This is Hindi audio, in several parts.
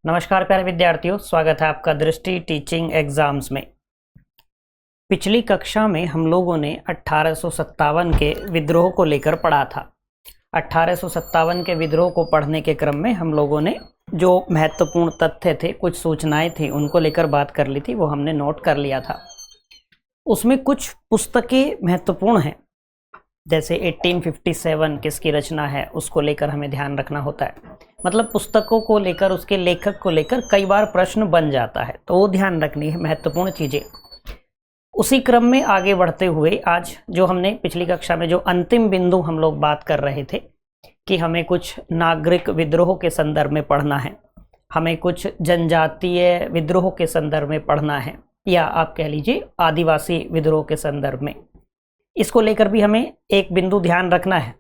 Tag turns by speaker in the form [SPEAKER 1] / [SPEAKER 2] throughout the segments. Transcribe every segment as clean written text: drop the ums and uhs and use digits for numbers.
[SPEAKER 1] नमस्कार प्यारे विद्यार्थियों, स्वागत है आपका दृष्टि टीचिंग एग्जाम्स में। पिछली कक्षा में हम लोगों ने 1857 के विद्रोह को लेकर पढ़ा था। 1857 के विद्रोह को पढ़ने के क्रम में हम लोगों ने जो महत्वपूर्ण तथ्य थे, कुछ सूचनाएं थी, उनको लेकर बात कर ली थी, वो हमने नोट कर लिया था। उसमें कुछ पुस्तकें महत्वपूर्ण हैं, जैसे 1857 किसकी रचना है, उसको लेकर हमें ध्यान रखना होता है। मतलब पुस्तकों को लेकर, उसके लेखक को लेकर कई बार प्रश्न बन जाता है, तो वो ध्यान रखनी है, महत्वपूर्ण चीज़ें। उसी क्रम में आगे बढ़ते हुए आज जो हमने पिछली कक्षा में जो अंतिम बिंदु हम लोग बात कर रहे थे कि हमें कुछ नागरिक विद्रोह के संदर्भ में पढ़ना है, हमें कुछ जनजातीय विद्रोह के संदर्भ में पढ़ना है, या आप कह लीजिए आदिवासी विद्रोह के संदर्भ में। इसको लेकर भी हमें एक बिंदु ध्यान रखना है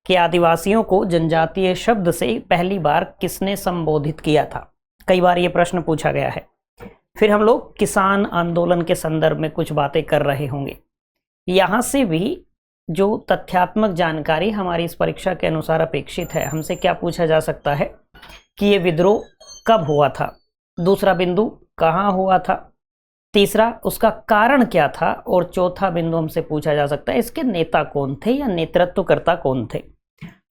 [SPEAKER 1] कि आदिवासियों को जनजातीय शब्द से पहली बार किसने संबोधित किया था। कई बार ये प्रश्न पूछा गया है। फिर हम लोग किसान आंदोलन के संदर्भ में कुछ बातें कर रहे होंगे। यहाँ से भी जो तथ्यात्मक जानकारी हमारी इस परीक्षा के अनुसार अपेक्षित है, हमसे क्या पूछा जा सकता है कि ये विद्रोह कब हुआ था, दूसरा बिंदु कहाँ हुआ था, तीसरा उसका कारण क्या था, और चौथा बिंदु हमसे पूछा जा सकता है इसके नेता कौन थे या नेतृत्वकर्ता कौन थे।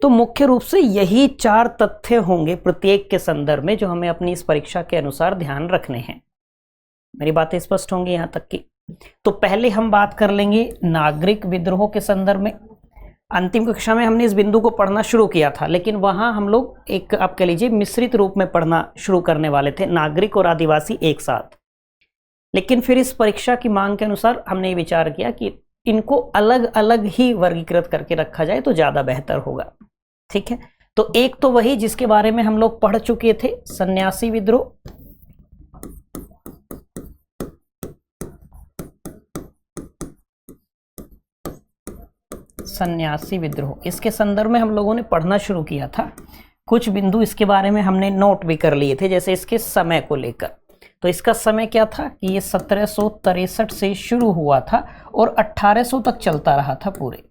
[SPEAKER 1] तो मुख्य रूप से यही 4 तथ्य होंगे प्रत्येक के संदर्भ में जो हमें अपनी इस परीक्षा के अनुसार ध्यान रखने हैं। मेरी बातें स्पष्ट होंगी यहाँ तक की। तो पहले हम बात कर लेंगे नागरिक विद्रोह के संदर्भ में। अंतिम कक्षा में हमने इस बिंदु को पढ़ना शुरू किया था, लेकिन वहां हम लोग एक, आप कह लीजिए, मिश्रित रूप में पढ़ना शुरू करने वाले थे, नागरिक और आदिवासी एक साथ। लेकिन फिर इस परीक्षा की मांग के अनुसार हमने विचार किया कि इनको अलग अलग ही वर्गीकृत करके रखा जाए तो ज़्यादा बेहतर होगा। ठीक है, तो एक तो वही जिसके बारे में हम लोग पढ़ चुके थे, सन्यासी विद्रोह। सन्यासी विद्रोह, इसके संदर्भ में हम लोगों ने पढ़ना शुरू किया था। कुछ बिंदु इसके बारे में हमने नोट भी कर लिए थे, जैसे इसके समय को लेकर। तो इसका समय क्या था कि ये 1763 से शुरू हुआ था और 1800 तक चलता रहा था पूरे।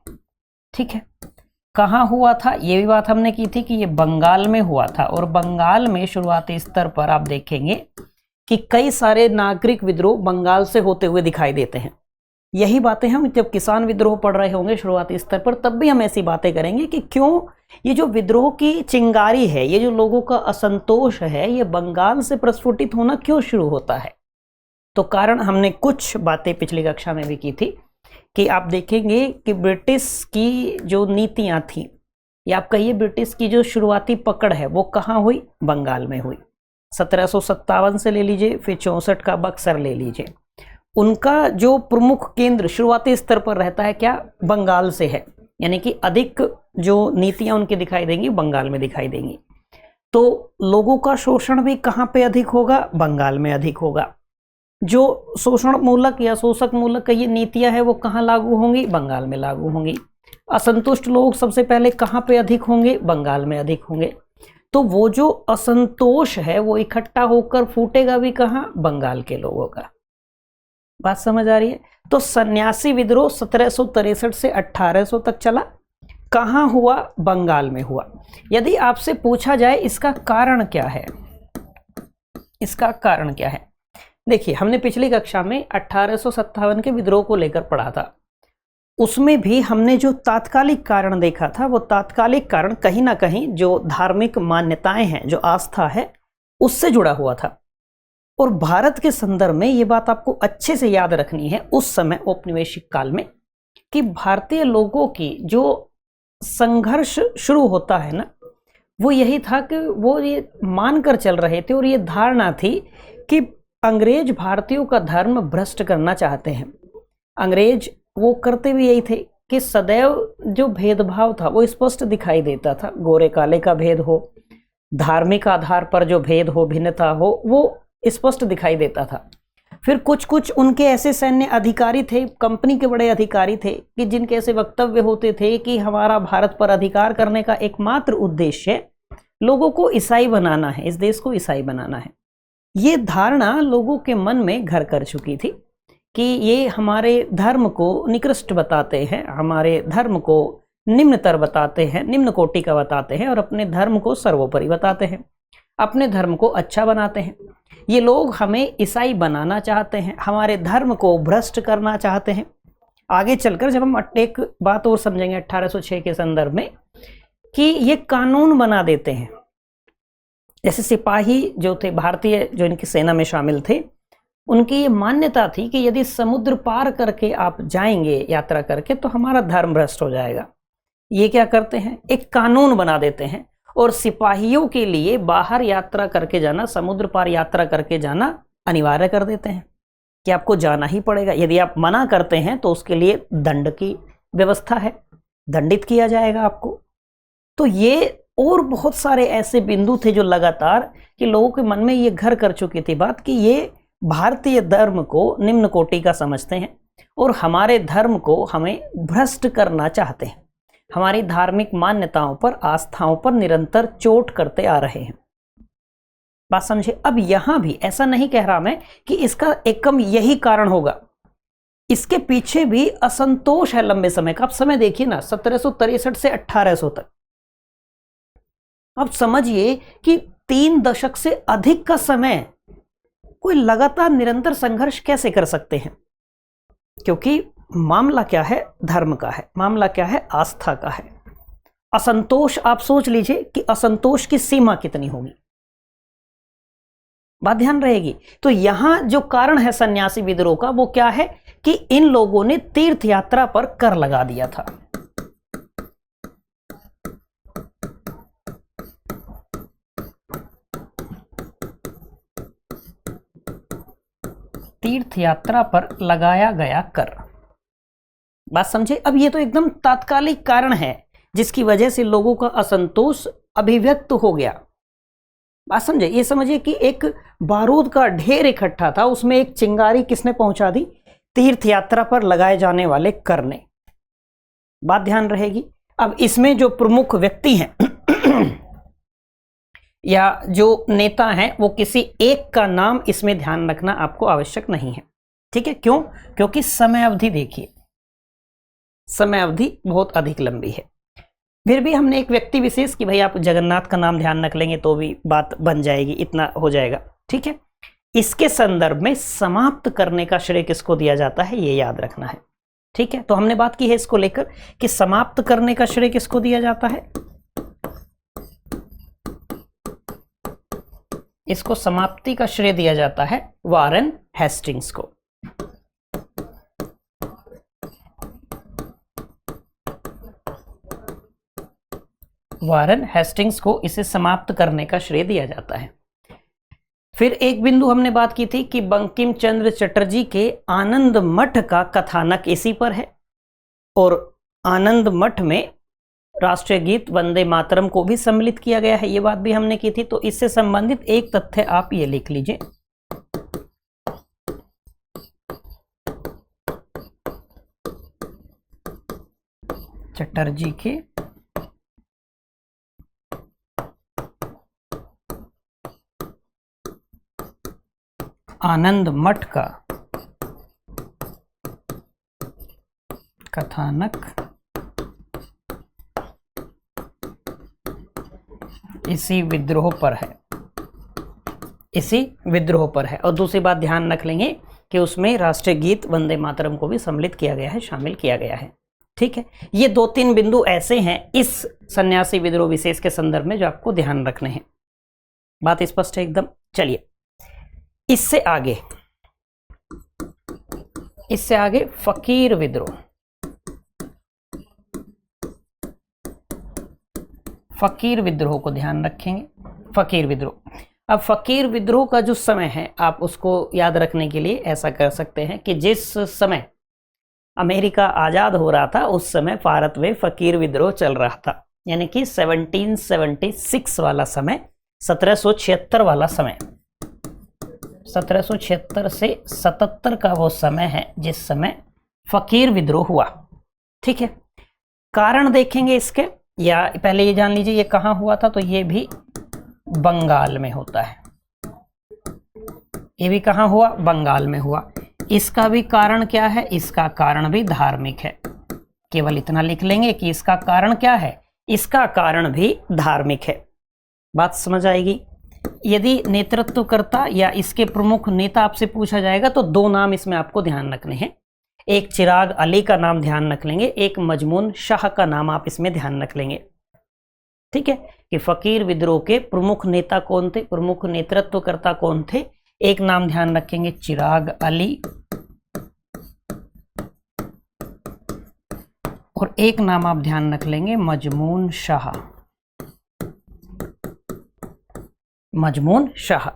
[SPEAKER 1] ठीक है, कहाँ हुआ था ये भी बात हमने की थी कि ये बंगाल में हुआ था, और बंगाल में शुरुआती स्तर पर आप देखेंगे कि कई सारे नागरिक विद्रोह बंगाल से होते हुए दिखाई देते हैं। यही बातें हम जब किसान विद्रोह पढ़ रहे होंगे शुरुआती स्तर पर, तब भी हम ऐसी बातें करेंगे कि क्यों ये जो विद्रोह की चिंगारी है, ये जो लोगों का असंतोष है, ये बंगाल से प्रस्फुटित होना क्यों शुरू होता है। तो कारण हमने कुछ बातें पिछली कक्षा में भी की थी कि आप देखेंगे कि ब्रिटिश की जो नीतियां थी, या आप कहिए ब्रिटिश की जो शुरुआती पकड़ है, वो कहाँ हुई, बंगाल में हुई। 1757 से ले लीजिए, फिर 64 का बक्सर ले लीजिए, उनका जो प्रमुख केंद्र शुरुआती स्तर पर रहता है क्या, बंगाल से है। यानी कि अधिक जो नीतियां उनकी दिखाई देंगी बंगाल में दिखाई देंगी। तो लोगों का शोषण भी कहाँ पे अधिक होगा, बंगाल में अधिक होगा। जो शोषण मूलक या शोषक मूलक ये नीतियां है वो कहाँ लागू होंगी, बंगाल में लागू होंगी। असंतुष्ट लोग सबसे पहले कहाँ पे अधिक होंगे, बंगाल में अधिक होंगे। तो वो जो असंतोष है वो इकट्ठा होकर फूटेगा भी कहाँ, बंगाल के लोगों का। बात समझ आ रही है। तो सन्यासी विद्रोह 1763 से 1800 तक चला, कहाँ हुआ, बंगाल में हुआ। यदि आपसे पूछा जाए इसका कारण क्या है, इसका कारण क्या है, देखिए हमने पिछली कक्षा में 1857 के विद्रोह को लेकर पढ़ा था। उसमें भी हमने जो तात्कालिक कारण देखा था, वो तात्कालिक कारण कहीं ना कहीं जो धार्मिक मान्यताएं हैं, जो आस्था है, उससे जुड़ा हुआ था। और भारत के संदर्भ में ये बात आपको अच्छे से याद रखनी है उस समय औपनिवेशिक काल में, कि भारतीय लोगों की जो संघर्ष शुरू होता है ना, वो यही था कि वो ये मानकर चल रहे थे, और ये धारणा थी कि अंग्रेज भारतीयों का धर्म भ्रष्ट करना चाहते हैं। अंग्रेज वो करते भी यही थे कि सदैव जो भेदभाव था वो स्पष्ट दिखाई देता था, गोरे काले का भेद हो, धार्मिक आधार पर जो भेद हो, भिन्नता हो, वो स्पष्ट दिखाई देता था। फिर कुछ कुछ उनके ऐसे सैन्य अधिकारी थे, कंपनी के बड़े अधिकारी थे, कि जिनके ऐसे वक्तव्य होते थे कि हमारा भारत पर अधिकार करने का एकमात्र उद्देश्य लोगों को ईसाई बनाना है, इस देश को ईसाई बनाना है। ये धारणा लोगों के मन में घर कर चुकी थी कि ये हमारे धर्म को निकृष्ट बताते हैं, हमारे धर्म को निम्नतर बताते हैं, निम्न कोटि का बताते हैं, और अपने धर्म को सर्वोपरि बताते हैं। अपने धर्म को अच्छा बनाते हैं। ये लोग हमें ईसाई बनाना चाहते हैं, हमारे धर्म को भ्रष्ट करना चाहते हैं। आगे चलकर जब हम एक बात और समझेंगे 1806 के संदर्भ में कि ये कानून बना देते हैं। जैसे सिपाही जो थे भारतीय, जो इनकी सेना में शामिल थे, उनकी ये मान्यता थी कि यदि समुद्र पार करके आप जाएंगे यात्रा करके तो हमारा धर्म भ्रष्ट हो जाएगा। ये क्या करते हैं, एक कानून बना देते हैं और सिपाहियों के लिए बाहर यात्रा करके जाना, समुद्र पार यात्रा करके जाना अनिवार्य कर देते हैं कि आपको जाना ही पड़ेगा। यदि आप मना करते हैं तो उसके लिए दंड की व्यवस्था है, दंडित किया जाएगा आपको। तो ये और बहुत सारे ऐसे बिंदु थे जो लगातार कि लोगों के मन में ये घर कर चुकी थी बात कि ये भारतीय धर्म को निम्न कोटि का समझते हैं और हमारे धर्म को हमें भ्रष्ट करना चाहते हैं, हमारी धार्मिक मान्यताओं पर, आस्थाओं पर निरंतर चोट करते आ रहे हैं। बात समझे। अब यहां भी ऐसा नहीं कह रहा मैं कि इसका एकम यही कारण होगा, इसके पीछे भी असंतोष है लंबे समय का। आप समय देखिए ना, 1763 से 1800 तक। अब समझिए कि 3 दशक से अधिक का समय कोई लगातार निरंतर संघर्ष कैसे कर सकते हैं, क्योंकि मामला क्या है, धर्म का है, मामला क्या है, आस्था का है। असंतोष, आप सोच लीजिए कि असंतोष की सीमा कितनी होगी, बात ध्यान रहेगी। तो यहां जो कारण है सन्यासी विद्रोह का वो क्या है कि इन लोगों ने तीर्थ यात्रा पर कर लगा दिया था। तीर्थ यात्रा पर लगाया गया कर, बात समझे। अब ये तो एकदम तात्कालिक कारण है जिसकी वजह से लोगों का असंतोष अभिव्यक्त हो गया, बात समझे। ये समझिए कि एक बारूद का ढेर इकट्ठा था, उसमें एक चिंगारी किसने पहुंचा दी, तीर्थ यात्रा पर लगाए जाने वाले कर ने, बात ध्यान रहेगी। अब इसमें जो प्रमुख व्यक्ति हैं या जो नेता हैं वो किसी एक का नाम इसमें ध्यान रखना आपको आवश्यक नहीं है, ठीक है। क्यों? क्योंकि समय अवधि देखिए, समय अवधि बहुत अधिक लंबी है। फिर भी हमने एक व्यक्ति विशेष कि भाई आप जगन्नाथ का नाम ध्यान रख लेंगे तो भी बात बन जाएगी, इतना हो जाएगा, ठीक है। इसके संदर्भ में समाप्त करने का श्रेय किसको दिया जाता है ये याद रखना है, ठीक है। तो हमने बात की है इसको लेकर कि समाप्त करने का श्रेय किसको दिया जाता है, इसको समाप्ति का श्रेय दिया जाता है वारेन हेस्टिंग्स को। वारेन हेस्टिंग्स को इसे समाप्त करने का श्रेय दिया जाता है। फिर एक बिंदु हमने बात की थी कि बंकिम चंद्र चटर्जी के आनंद मठ का कथानक इसी पर है और आनंद मठ में राष्ट्रीय गीत वंदे मातरम को भी सम्मिलित किया गया है, ये बात भी हमने की थी। तो इससे संबंधित एक तथ्य आप ये लिख लीजिए, चटर्जी के आनंद मठ का कथानक इसी विद्रोह पर है, इसी विद्रोह पर है। और दूसरी बात ध्यान रख लेंगे कि उसमें राष्ट्रीय गीत वंदे मातरम को भी सम्मिलित किया गया है, शामिल किया गया है, ठीक है। ये 2-3 बिंदु ऐसे हैं इस सन्यासी विद्रोह विशेष के संदर्भ में जो आपको ध्यान रखने हैं, बात स्पष्ट है एकदम। चलिए इससे आगे फकीर विद्रोह, फकीर विद्रोह को ध्यान रखेंगे। फकीर विद्रोह, अब फकीर विद्रोह का जो समय है आप उसको याद रखने के लिए ऐसा कर सकते हैं कि जिस समय अमेरिका आज़ाद हो रहा था उस समय भारत में फकीर विद्रोह चल रहा था, यानी कि 1776 वाला समय, 1776 वाला समय, 1776 से 77 का वो समय है जिस समय फकीर विद्रोह हुआ, ठीक है। कारण देखेंगे इसके, या पहले ये जान लीजिए ये कहाँ हुआ था, तो ये भी बंगाल में होता है, ये भी कहाँ हुआ, बंगाल में हुआ। इसका भी कारण क्या है, इसका कारण भी धार्मिक है, केवल इतना लिख लेंगे कि इसका कारण क्या है, इसका कारण भी धार्मिक है, बात समझ आएगी। यदि नेतृत्वकर्ता या इसके प्रमुख नेता आपसे पूछा जाएगा तो दो नाम इसमें आपको ध्यान रखने हैं। एक चिराग अली का नाम ध्यान रख लेंगे, एक मजमून शाह का नाम आप इसमें ध्यान रख लेंगे। ठीक है, कि फकीर विद्रोह के प्रमुख नेता कौन थे, प्रमुख नेतृत्वकर्ता कौन थे। एक नाम ध्यान रखेंगे चिराग अली और एक नाम आप ध्यान रख लेंगे मजमून शाह। मजमून शाह,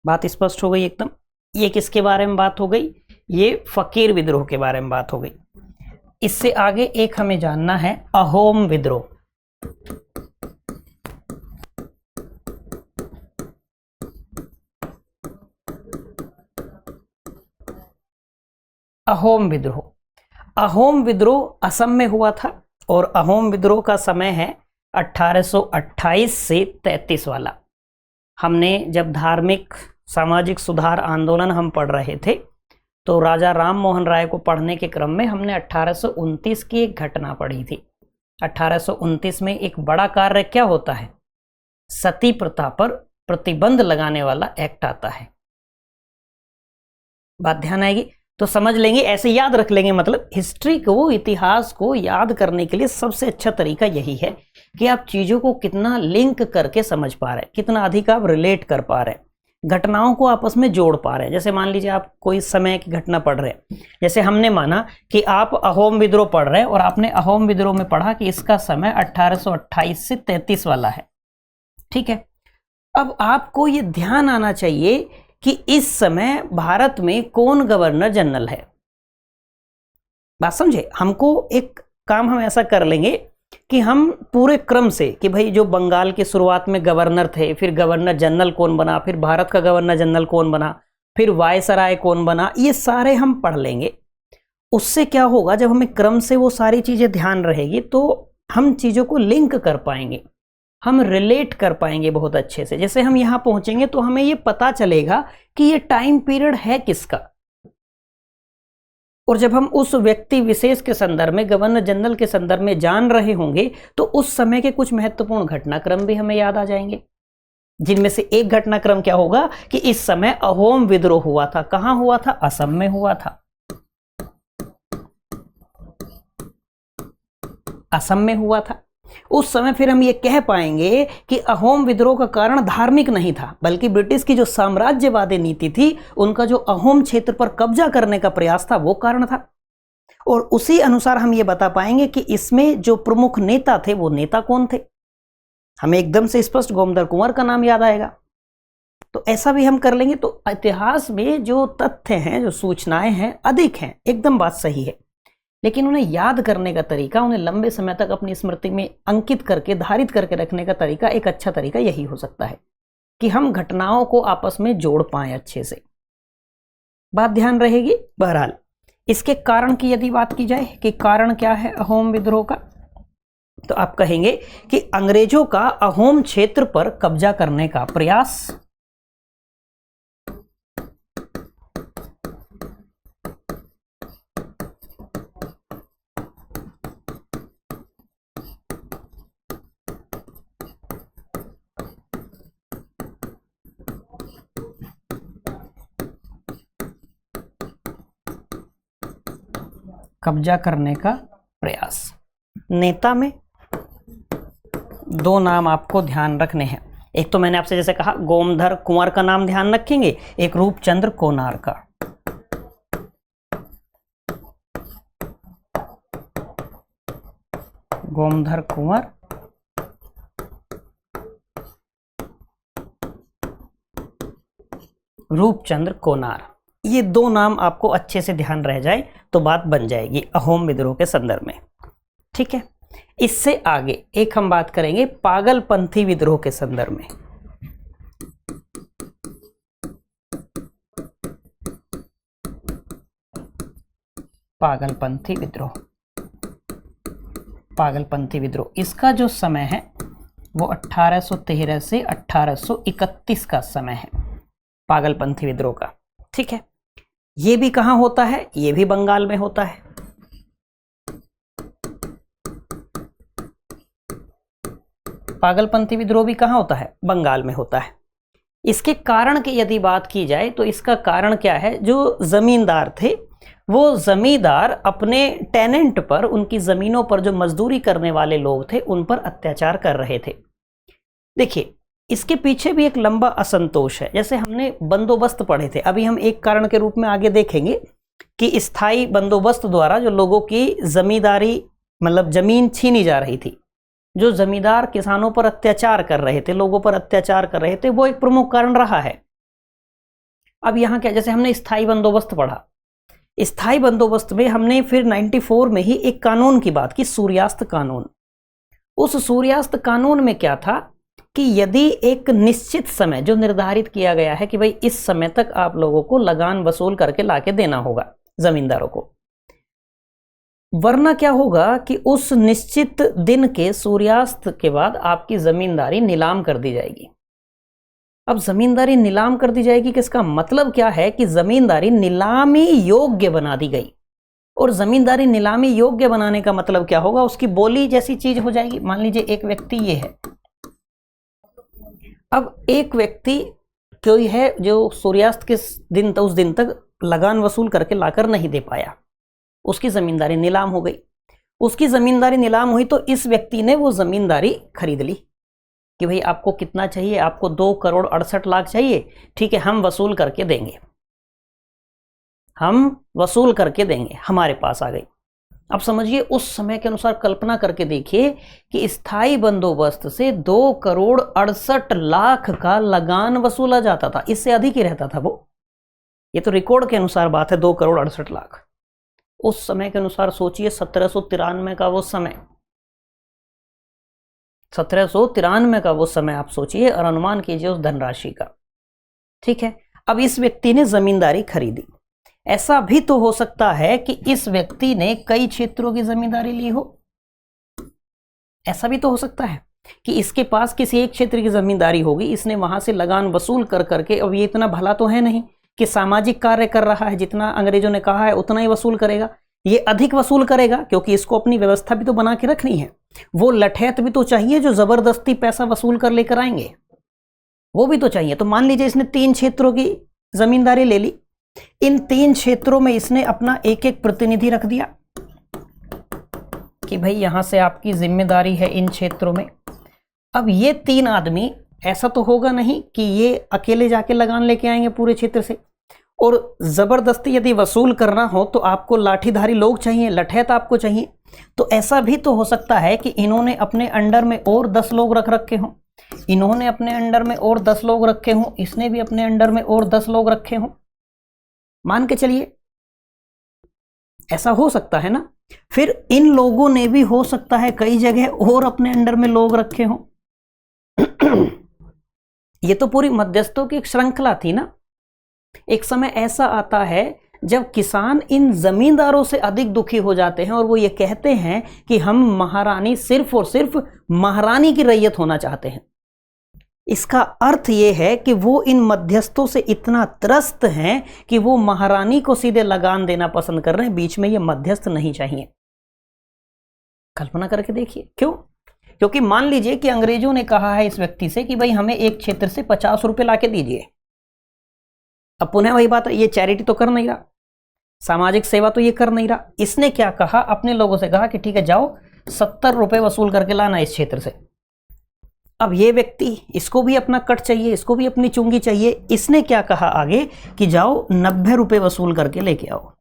[SPEAKER 1] बात स्पष्ट हो गई एकदम। ये किसके बारे में बात हो गई, ये फकीर विद्रोह के बारे में बात हो गई। इससे आगे एक हमें जानना है अहोम विद्रोह। अहोम विद्रोह, अहोम विद्रोह असम में हुआ था और अहोम विद्रोह का समय है 1828 से 33 वाला। हमने जब धार्मिक सामाजिक सुधार आंदोलन हम पढ़ रहे थे तो राजा राम मोहन राय को पढ़ने के क्रम में हमने 1829 की एक घटना पढ़ी थी। 1829 में एक बड़ा कार्य क्या होता है, सती प्रथा पर प्रतिबंध लगाने वाला एक्ट आता है। बात ध्यान आएगी तो समझ लेंगे, ऐसे याद रख लेंगे। मतलब हिस्ट्री को, इतिहास को याद करने के लिए सबसे अच्छा तरीका यही है कि आप चीज़ों को कितना लिंक करके समझ पा रहे हैं, कितना अधिक आप रिलेट कर पा रहे हैं, घटनाओं को आपस में जोड़ पा रहे हैं। जैसे मान लीजिए आप कोई समय की घटना पढ़ रहे हैं, जैसे हमने माना कि आप अहोम विद्रोह पढ़ रहे हैं और आपने अहोम विद्रोह में पढ़ा कि इसका समय 1828 से 33 वाला है। ठीक है, अब आपको ये ध्यान आना चाहिए कि इस समय भारत में कौन गवर्नर जनरल है। बात समझे, हमको एक काम हम ऐसा कर लेंगे कि हम पूरे क्रम से कि भाई जो बंगाल के शुरुआत में गवर्नर थे, फिर गवर्नर जनरल कौन बना, फिर भारत का गवर्नर जनरल कौन बना, फिर वायसराय कौन बना, ये सारे हम पढ़ लेंगे। उससे क्या होगा, जब हमें क्रम से वो सारी चीज़ें ध्यान रहेगी तो हम चीज़ों को लिंक कर पाएंगे, हम रिलेट कर पाएंगे बहुत अच्छे से। जैसे हम यहाँ पहुँचेंगे तो हमें ये पता चलेगा कि ये टाइम पीरियड है किसका, और जब हम उस व्यक्ति विशेष के संदर्भ में, गवर्नर जनरल के संदर्भ में जान रहे होंगे तो उस समय के कुछ महत्वपूर्ण घटनाक्रम भी हमें याद आ जाएंगे, जिनमें से एक घटनाक्रम क्या होगा कि इस समय अहोम विद्रोह हुआ था। कहां हुआ था, असम में हुआ था, असम में हुआ था। उस समय फिर हम ये कह पाएंगे कि अहोम विद्रोह का कारण धार्मिक नहीं था, बल्कि ब्रिटिश की जो साम्राज्यवादी नीति थी, उनका जो अहोम क्षेत्र पर कब्जा करने का प्रयास था, वो कारण था। और उसी अनुसार हम ये बता पाएंगे कि इसमें जो प्रमुख नेता थे वो नेता कौन थे। हमें एकदम से स्पष्ट गोमधर कुंवर का नाम याद आएगा, तो ऐसा भी हम कर लेंगे। तो इतिहास में जो तथ्य हैं, जो सूचनाएं हैं, अधिक हैं, एकदम बात सही है, लेकिन उन्हें याद करने का तरीका, उन्हें लंबे समय तक अपनी स्मृति में अंकित करके, धारित करके रखने का तरीका, एक अच्छा तरीका यही हो सकता है कि हम घटनाओं को आपस में जोड़ पाएं अच्छे से। बात ध्यान रहेगी। बहरहाल इसके कारण की यदि बात की जाए कि कारण क्या है अहोम विद्रोह का, तो आप कहेंगे कि अंग्रेजों का अहोम क्षेत्र पर कब्जा करने का प्रयास, कब्जा करने का प्रयास। नेता में दो नाम आपको ध्यान रखने हैं। एक तो मैंने आपसे जैसे कहा गोमधर कुंवर का नाम ध्यान रखेंगे, एक रूपचंद्र कोनार का। गोमधर कुंवर, रूपचंद्र कोनार, ये दो नाम आपको अच्छे से ध्यान रह जाए तो बात बन जाएगी अहोम विद्रोह के संदर्भ में। ठीक है, इससे आगे एक हम बात करेंगे पागलपंथी विद्रोह के संदर्भ में। पागलपंथी विद्रोह, पागलपंथी विद्रोह, इसका जो समय है वो 1813 से 1831 का समय है पागलपंथी विद्रोह का। ठीक है, ये भी कहां होता है, ये भी बंगाल में होता है। पागलपंथी विद्रोह भी कहां होता है, बंगाल में होता है। इसके कारण की यदि बात की जाए तो इसका कारण क्या है, जो जमींदार थे वो जमींदार अपने टेनेंट पर, उनकी जमीनों पर जो मजदूरी करने वाले लोग थे उन पर अत्याचार कर रहे थे। देखिए इसके पीछे भी एक लंबा असंतोष है। जैसे हमने बंदोबस्त पढ़े थे, अभी हम एक कारण के रूप में आगे देखेंगे कि स्थायी बंदोबस्त द्वारा जो लोगों की जमींदारी मतलब जमीन छीनी जा रही थी, जो जमींदार किसानों पर अत्याचार कर रहे थे, लोगों पर अत्याचार कर रहे थे, वो एक प्रमुख कारण रहा है। अब यहां क्या, जैसे हमने स्थायी बंदोबस्त पढ़ा, स्थायी बंदोबस्त में हमने फिर 94 में ही एक कानून की बात की, सूर्यास्त कानून। उस सूर्यास्त कानून में क्या था कि यदि एक निश्चित समय जो निर्धारित किया गया है कि भाई इस समय तक आप लोगों को लगान वसूल करके लाके देना होगा जमींदारों को, वरना क्या होगा कि उस निश्चित दिन के सूर्यास्त के बाद आपकी जमींदारी नीलाम कर दी जाएगी। अब जमींदारी नीलाम कर दी जाएगी, किसका मतलब क्या है कि जमींदारी नीलामी योग्य बना दी गई। और जमींदारी नीलामी योग्य बनाने का मतलब क्या होगा, उसकी बोली जैसी चीज हो जाएगी। मान लीजिए एक व्यक्ति ये है, अब एक व्यक्ति कोई है जो सूर्यास्त के दिन उस दिन तक लगान वसूल करके लाकर नहीं दे पाया, उसकी जमींदारी नीलाम हो गई। उसकी जमींदारी नीलाम हुई तो इस व्यक्ति ने वो जमींदारी खरीद ली कि भाई आपको कितना चाहिए, आपको 2,68,00,000 चाहिए, ठीक है हम वसूल करके देंगे, हम वसूल करके देंगे, हमारे पास आ गई। अब समझिए उस समय के अनुसार कल्पना करके देखिए कि स्थायी बंदोबस्त से 2,68,00,000 का लगान वसूला जाता था, इससे अधिक ही रहता था वो। ये तो रिकॉर्ड के अनुसार बात है, 2,68,00,000। उस समय के अनुसार सोचिए 1793 का वो समय, 1793 का वो समय आप सोचिए और अनुमान कीजिए उस धनराशि का। ठीक है, अब इस व्यक्ति ने जमींदारी खरीदी। ऐसा भी तो हो सकता है कि इस व्यक्ति ने कई क्षेत्रों की जमींदारी ली हो, ऐसा भी तो हो सकता है कि इसके पास किसी एक क्षेत्र की जमींदारी होगी, इसने वहां से लगान वसूल कर करके, अब ये इतना भला तो है नहीं कि सामाजिक कार्य कर रहा है, जितना अंग्रेजों ने कहा है उतना ही वसूल करेगा, ये अधिक वसूल करेगा क्योंकि इसको अपनी व्यवस्था भी तो बना के रखनी है। वो लठैत भी तो चाहिए जो जबरदस्ती पैसा वसूल कर लेकर आएंगे, वो भी तो चाहिए। तो मान लीजिए इसने 3 क्षेत्रों की जमींदारी ले ली, इन 3 क्षेत्रों में इसने अपना एक एक प्रतिनिधि रख दिया कि भाई यहां से आपकी जिम्मेदारी है इन क्षेत्रों में। अब ये 3 आदमी, ऐसा तो होगा नहीं कि ये अकेले जाके लगान लेके आएंगे पूरे क्षेत्र से, और जबरदस्ती यदि वसूल करना हो तो आपको लाठीधारी लोग चाहिए, लठैत आपको चाहिए। तो ऐसा भी तो हो सकता है कि इन्होंने अपने अंडर में और 10 लोग रख रखे हों, इन्होंने अपने अंडर में और 10 लोग रखे हों, इसने भी अपने अंडर में और 10 लोग रखे हों, मान के चलिए ऐसा हो सकता है ना। फिर इन लोगों ने भी हो सकता है कई जगह और अपने अंडर में लोग रखे हों। ये तो पूरी मध्यस्थों की एक श्रृंखला थी ना। एक समय ऐसा आता है जब किसान इन जमींदारों से अधिक दुखी हो जाते हैं और वो ये कहते हैं कि हम महारानी, सिर्फ और सिर्फ महारानी की रैयत होना चाहते हैं। इसका अर्थ ये है कि वो इन मध्यस्थों से इतना त्रस्त हैं कि वो महारानी को सीधे लगान देना पसंद कर रहे हैं, बीच में ये मध्यस्थ नहीं चाहिए। कल्पना करके देखिए, क्यों? क्योंकि मान लीजिए कि अंग्रेजों ने कहा है इस व्यक्ति से कि भाई हमें एक क्षेत्र से 50 रुपए लाके दीजिए। अब पुनः वही बात है, ये चैरिटी तो कर नहीं रहा, सामाजिक सेवा तो ये कर नहीं रहा। इसने क्या कहा, अपने लोगों से कहा कि ठीक है जाओ 70 रुपए वसूल करके लाना इस क्षेत्र से। अब ये व्यक्ति, इसको भी अपना कट चाहिए, इसको भी अपनी चुंगी चाहिए। इसने क्या कहा आगे कि जाओ 90 रुपए वसूल करके लेके आओ।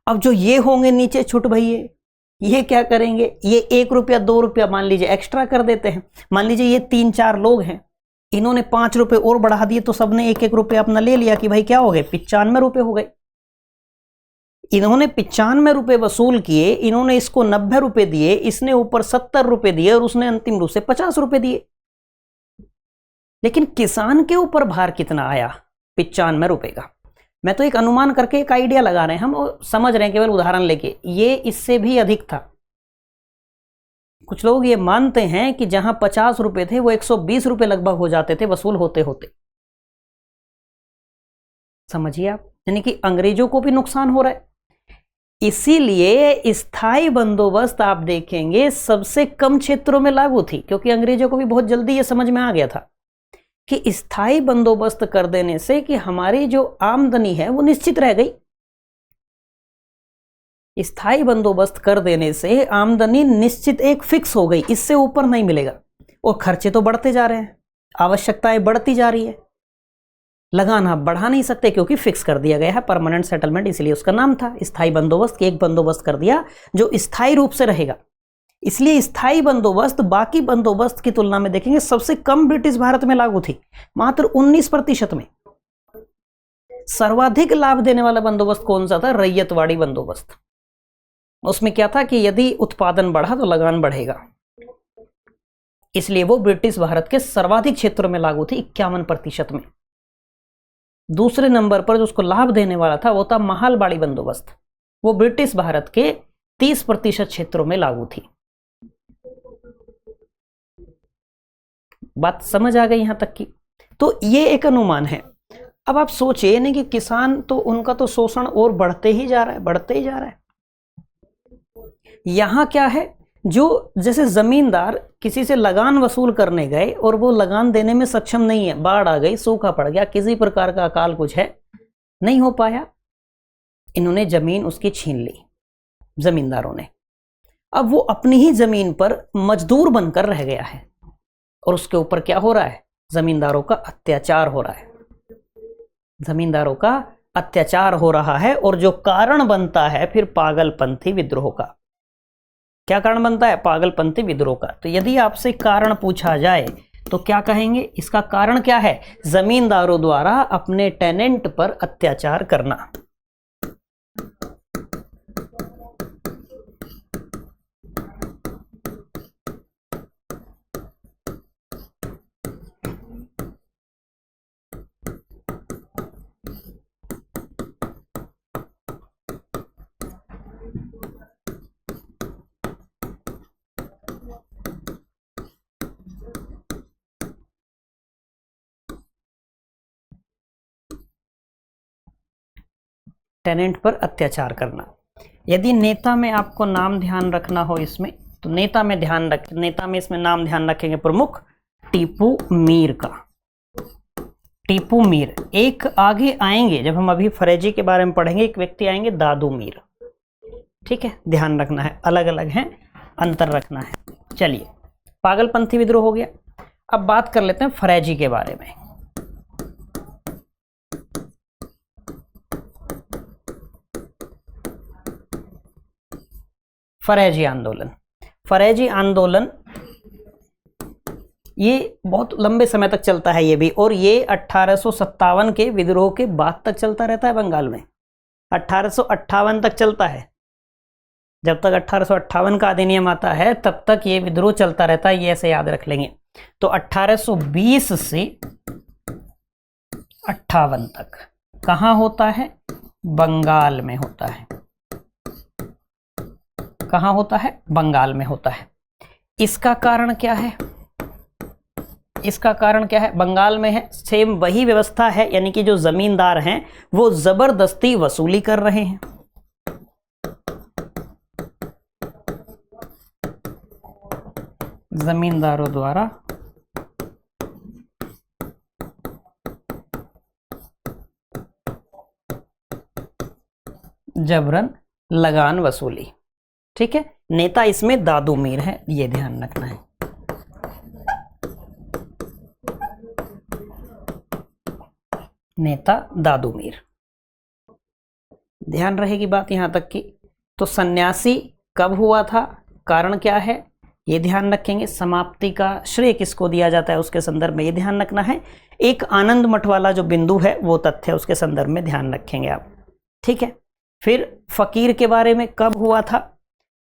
[SPEAKER 1] अब जो ये होंगे नीचे छुट भैये, ये क्या करेंगे, ये 1 रुपया 2 रुपया मान लीजिए एक्स्ट्रा कर देते हैं। मान लीजिए ये 3-4 लोग हैं, इन्होंने 5 रुपए और बढ़ा दिए तो सबने 1-1 रुपया अपना ले लिया कि भाई क्या हो गए, 95 रुपए हो गए। इन्होंने 95 रुपए वसूल किए, इन्होंने इसको 90 रुपए दिए, इसने ऊपर 70 रुपए दिए और उसने अंतिम रूप से 50 रुपए दिए। लेकिन किसान के ऊपर भार कितना आया, 95 रुपए का। मैं तो एक अनुमान करके एक आइडिया लगा रहे हैं हम, और समझ रहे हैं केवल उदाहरण लेके, ये इससे भी अधिक था। कुछ लोग ये मानते हैं कि जहां 50 रुपए थे वो 120 रुपए लगभग हो जाते थे वसूल होते होते। समझिए आप, यानी कि अंग्रेजों को भी नुकसान हो रहा है। इसीलिए स्थायी बंदोबस्त आप देखेंगे सबसे कम क्षेत्रों में लागू थी, क्योंकि अंग्रेजों को भी बहुत जल्दी ये समझ में आ गया था कि स्थायी बंदोबस्त कर देने से कि हमारी जो आमदनी है वो निश्चित रह गई। स्थायी बंदोबस्त कर देने से आमदनी निश्चित एक फिक्स हो गई, इससे ऊपर नहीं मिलेगा। और खर्चे तो बढ़ते जा रहे हैं, आवश्यकताएं बढ़ती जा रही है, लगान आप बढ़ा नहीं सकते क्योंकि फिक्स कर दिया गया है, परमानेंट सेटलमेंट, इसलिए उसका नाम था स्थायी बंदोबस्त, कि एक बंदोबस्त कर दिया जो स्थायी रूप से रहेगा। इसलिए स्थायी बंदोबस्त बाकी बंदोबस्त की तुलना में देखेंगे सबसे कम ब्रिटिश भारत में लागू थी, मात्र 19% में। सर्वाधिक लाभ देने वाला बंदोबस्त कौन सा था? रैयतवाड़ी बंदोबस्त। उसमें क्या था कि यदि उत्पादन बढ़ा तो लगान बढ़ेगा, इसलिए वो ब्रिटिश भारत के सर्वाधिक क्षेत्रों में लागू थी, 51% में। दूसरे नंबर पर जो उसको लाभ देने वाला था वो था महालबाड़ी बंदोबस्त, वो ब्रिटिश भारत के 30% क्षेत्रों में लागू थी। बात समझ आ गई यहां तक की? तो ये एक अनुमान है। अब आप सोचिए नहीं कि किसान तो उनका तो शोषण और बढ़ते ही जा रहा है, बढ़ते ही जा रहा है। यहां क्या है, जो जैसे जमींदार किसी से लगान वसूल करने गए और वो लगान देने में सक्षम नहीं है, बाढ़ आ गई, सूखा पड़ गया, किसी प्रकार का अकाल कुछ है, नहीं हो पाया, इन्होंने जमीन उसकी छीन ली जमींदारों ने। अब वो अपनी ही जमीन पर मजदूर बनकर रह गया है और उसके ऊपर क्या हो रहा है? जमींदारों का अत्याचार हो रहा है, जमींदारों का अत्याचार हो रहा है। और जो कारण बनता है फिर पागलपंथी विद्रोह का। क्या कारण बनता है? पागलपंथी विद्रोह का। तो यदि आपसे कारण पूछा जाए तो क्या कहेंगे? इसका कारण क्या है? जमींदारों द्वारा अपने टेनेंट पर अत्याचार करना। टेनेंट पर अत्याचार करना। यदि नेता में आपको नाम ध्यान रखना हो इसमें, तो नेता में नेता में इसमें नाम ध्यान रखेंगे प्रमुख टीपू मीर का। टीपू मीर। एक आगे आएंगे जब हम अभी फरेजी के बारे में पढ़ेंगे, एक व्यक्ति आएंगे दादू मीर। ठीक है, ध्यान रखना है, अलग अलग हैं, अंतर रखना है। चलिए, पागलपंथी विद्रोह हो गया। अब बात कर लेते हैं फरेजी के बारे में। फरेजी आंदोलन। फरेजी आंदोलन ये बहुत लंबे समय तक चलता है ये भी, और ये 1857 के विद्रोह के बाद तक चलता रहता है बंगाल में। 1858 तक चलता है, जब तक 1858 का अधिनियम आता है तब तक ये विद्रोह चलता रहता है, ये ऐसे याद रख लेंगे। तो 1820 से 58 तक कहाँ होता है? बंगाल में होता है। कहाँ होता है? बंगाल में होता है। इसका कारण क्या है? इसका कारण क्या है? बंगाल में है, सेम वही व्यवस्था है, यानी कि जो जमींदार हैं वो जबरदस्ती वसूली कर रहे हैं। जमींदारों द्वारा जबरन लगान वसूली। ठीक है, नेता इसमें दादू मीर है, ये ध्यान रखना है। नेता दादू मीर, ध्यान रहेगी बात यहां तक की। तो सन्यासी कब हुआ था, कारण क्या है, ये ध्यान रखेंगे। समाप्ति का श्रेय किसको दिया जाता है उसके संदर्भ में ये ध्यान रखना है। एक आनंद मठ वाला जो बिंदु है वो तथ्य उसके संदर्भ में ध्यान रखेंगे आप। ठीक है, फिर फकीर के बारे में कब हुआ था,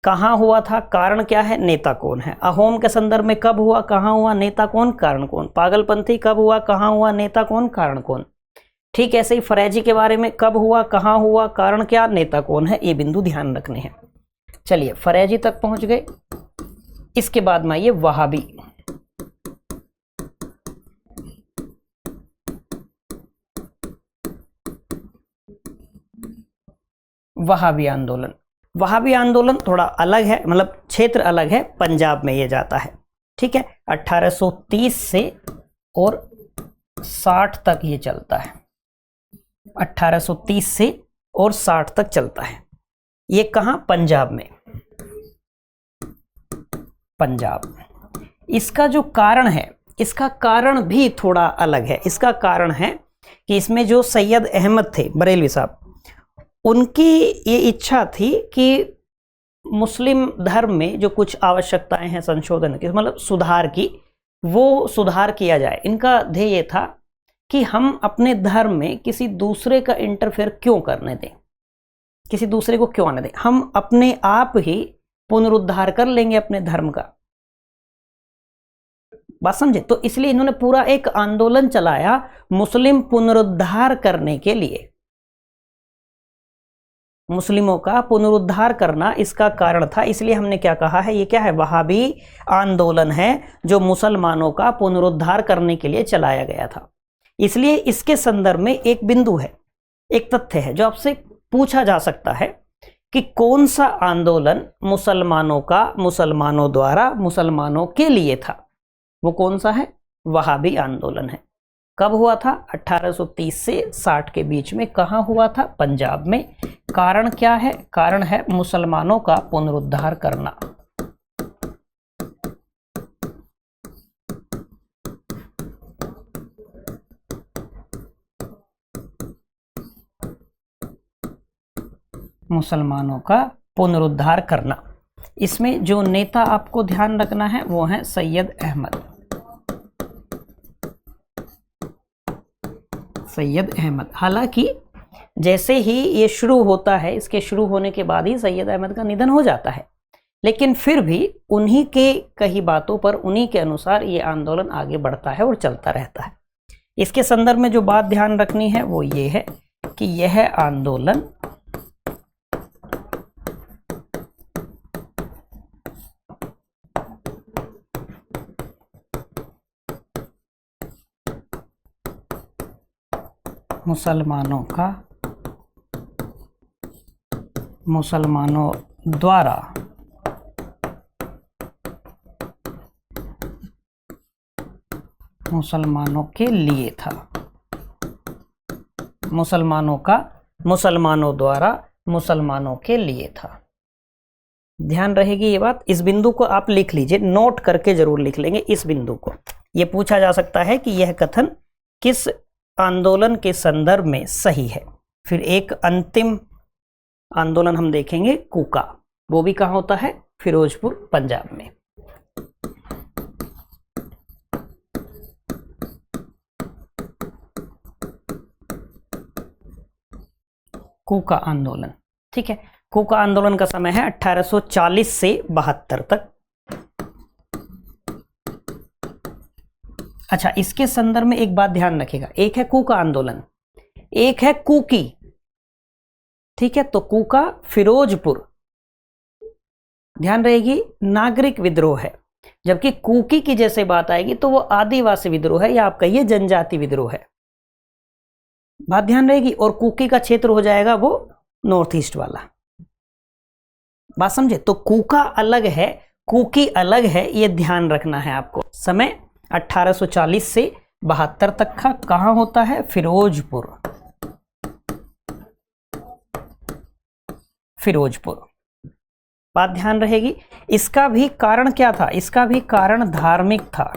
[SPEAKER 1] कहाँ हुआ था, कारण क्या है, नेता कौन है। अहोम के संदर्भ में कब हुआ, कहाँ हुआ, नेता कौन, कारण कौन। पागलपंथी कब हुआ, कहाँ हुआ, नेता कौन, कारण कौन। ठीक, ऐसे ही फरेजी के बारे में कब हुआ, कहाँ हुआ, कारण क्या, नेता कौन है, ये बिंदु ध्यान रखने हैं। चलिए, फरेजी तक पहुंच गए। इसके बाद में ये वहाबी। वहाबी आंदोलन। वहाबी आंदोलन थोड़ा अलग है, मतलब क्षेत्र अलग है, पंजाब में ये जाता है। ठीक है, 1830 से और 60 तक ये चलता है, 1830 से और 60 तक चलता है। ये कहाँ? पंजाब में, पंजाब। इसका जो कारण है, इसका कारण भी थोड़ा अलग है। इसका कारण है कि इसमें जो सैयद अहमद थे बरेलवी साहब, उनकी ये इच्छा थी कि मुस्लिम धर्म में जो कुछ आवश्यकताएं हैं संशोधन की, मतलब सुधार की, वो सुधार किया जाए। इनका ध्येय ये था कि हम अपने धर्म में किसी दूसरे का इंटरफेयर क्यों करने दें, किसी दूसरे को क्यों आने दें, हम अपने आप ही पुनरुद्धार कर लेंगे अपने धर्म का। बात समझे? तो इसलिए इन्होंने पूरा एक आंदोलन चलाया मुस्लिम पुनरुद्धार करने के लिए। मुस्लिमों का पुनरुद्धार करना इसका कारण था। इसलिए हमने क्या कहा है, ये क्या है? वहाबी आंदोलन है जो मुसलमानों का पुनरुद्धार करने के लिए चलाया गया था। इसलिए इसके संदर्भ में एक बिंदु है, एक तथ्य है जो आपसे पूछा जा सकता है कि कौन सा आंदोलन मुसलमानों का, मुसलमानों द्वारा, मुसलमानों के लिए था। वो कौन सा है? वहाबी आंदोलन है। कब हुआ था? 1830 से 60 के बीच में। कहाँ हुआ था? पंजाब में। कारण क्या है? कारण है मुसलमानों का पुनरुद्धार करना। मुसलमानों का पुनरुद्धार करना। इसमें जो नेता आपको ध्यान रखना है वो है सैयद अहमद। सैयद अहमद। हालांकि जैसे ही ये शुरू होता है, इसके शुरू होने के बाद ही सैयद अहमद का निधन हो जाता है, लेकिन फिर भी उन्हीं के कई बातों पर, उन्हीं के अनुसार ये आंदोलन आगे बढ़ता है और चलता रहता है। इसके संदर्भ में जो बात ध्यान रखनी है वो ये है कि यह आंदोलन मुसलमानों का, मुसलमानों द्वारा मुसलमानों के लिए था। मुसलमानों का, मुसलमानों द्वारा, मुसलमानों के लिए था। ध्यान रहेगी ये बात। इस बिंदु को आप लिख लीजिए, नोट करके जरूर लिख लेंगे इस बिंदु को। यह पूछा जा सकता है कि यह कथन किस आंदोलन के संदर्भ में सही है। फिर एक अंतिम आंदोलन हम देखेंगे, कूका। वो भी कहाँ होता है? फिरोजपुर, पंजाब में। कूका आंदोलन, ठीक है। कूका आंदोलन का समय है 1840 से 72 तक। अच्छा, इसके संदर्भ में एक बात ध्यान रखिएगा, एक है कूका आंदोलन, एक है कूकी, ठीक है। तो कूका फिरोजपुर, ध्यान रहेगी, नागरिक विद्रोह है, जबकि कूकी की जैसे बात आएगी तो वो आदिवासी विद्रोह है, या आप कहिए जनजाति विद्रोह है। बात ध्यान रहेगी। और कूकी का क्षेत्र हो जाएगा वो नॉर्थ ईस्ट वाला। बात समझे? तो कूका अलग है, कूकी अलग है, ये ध्यान रखना है आपको। समय 1840 से 72 तक का। कहां होता है? फिरोजपुर, फिरोजपुर। बात ध्यान रहेगी। इसका भी कारण क्या था? इसका भी कारण धार्मिक था।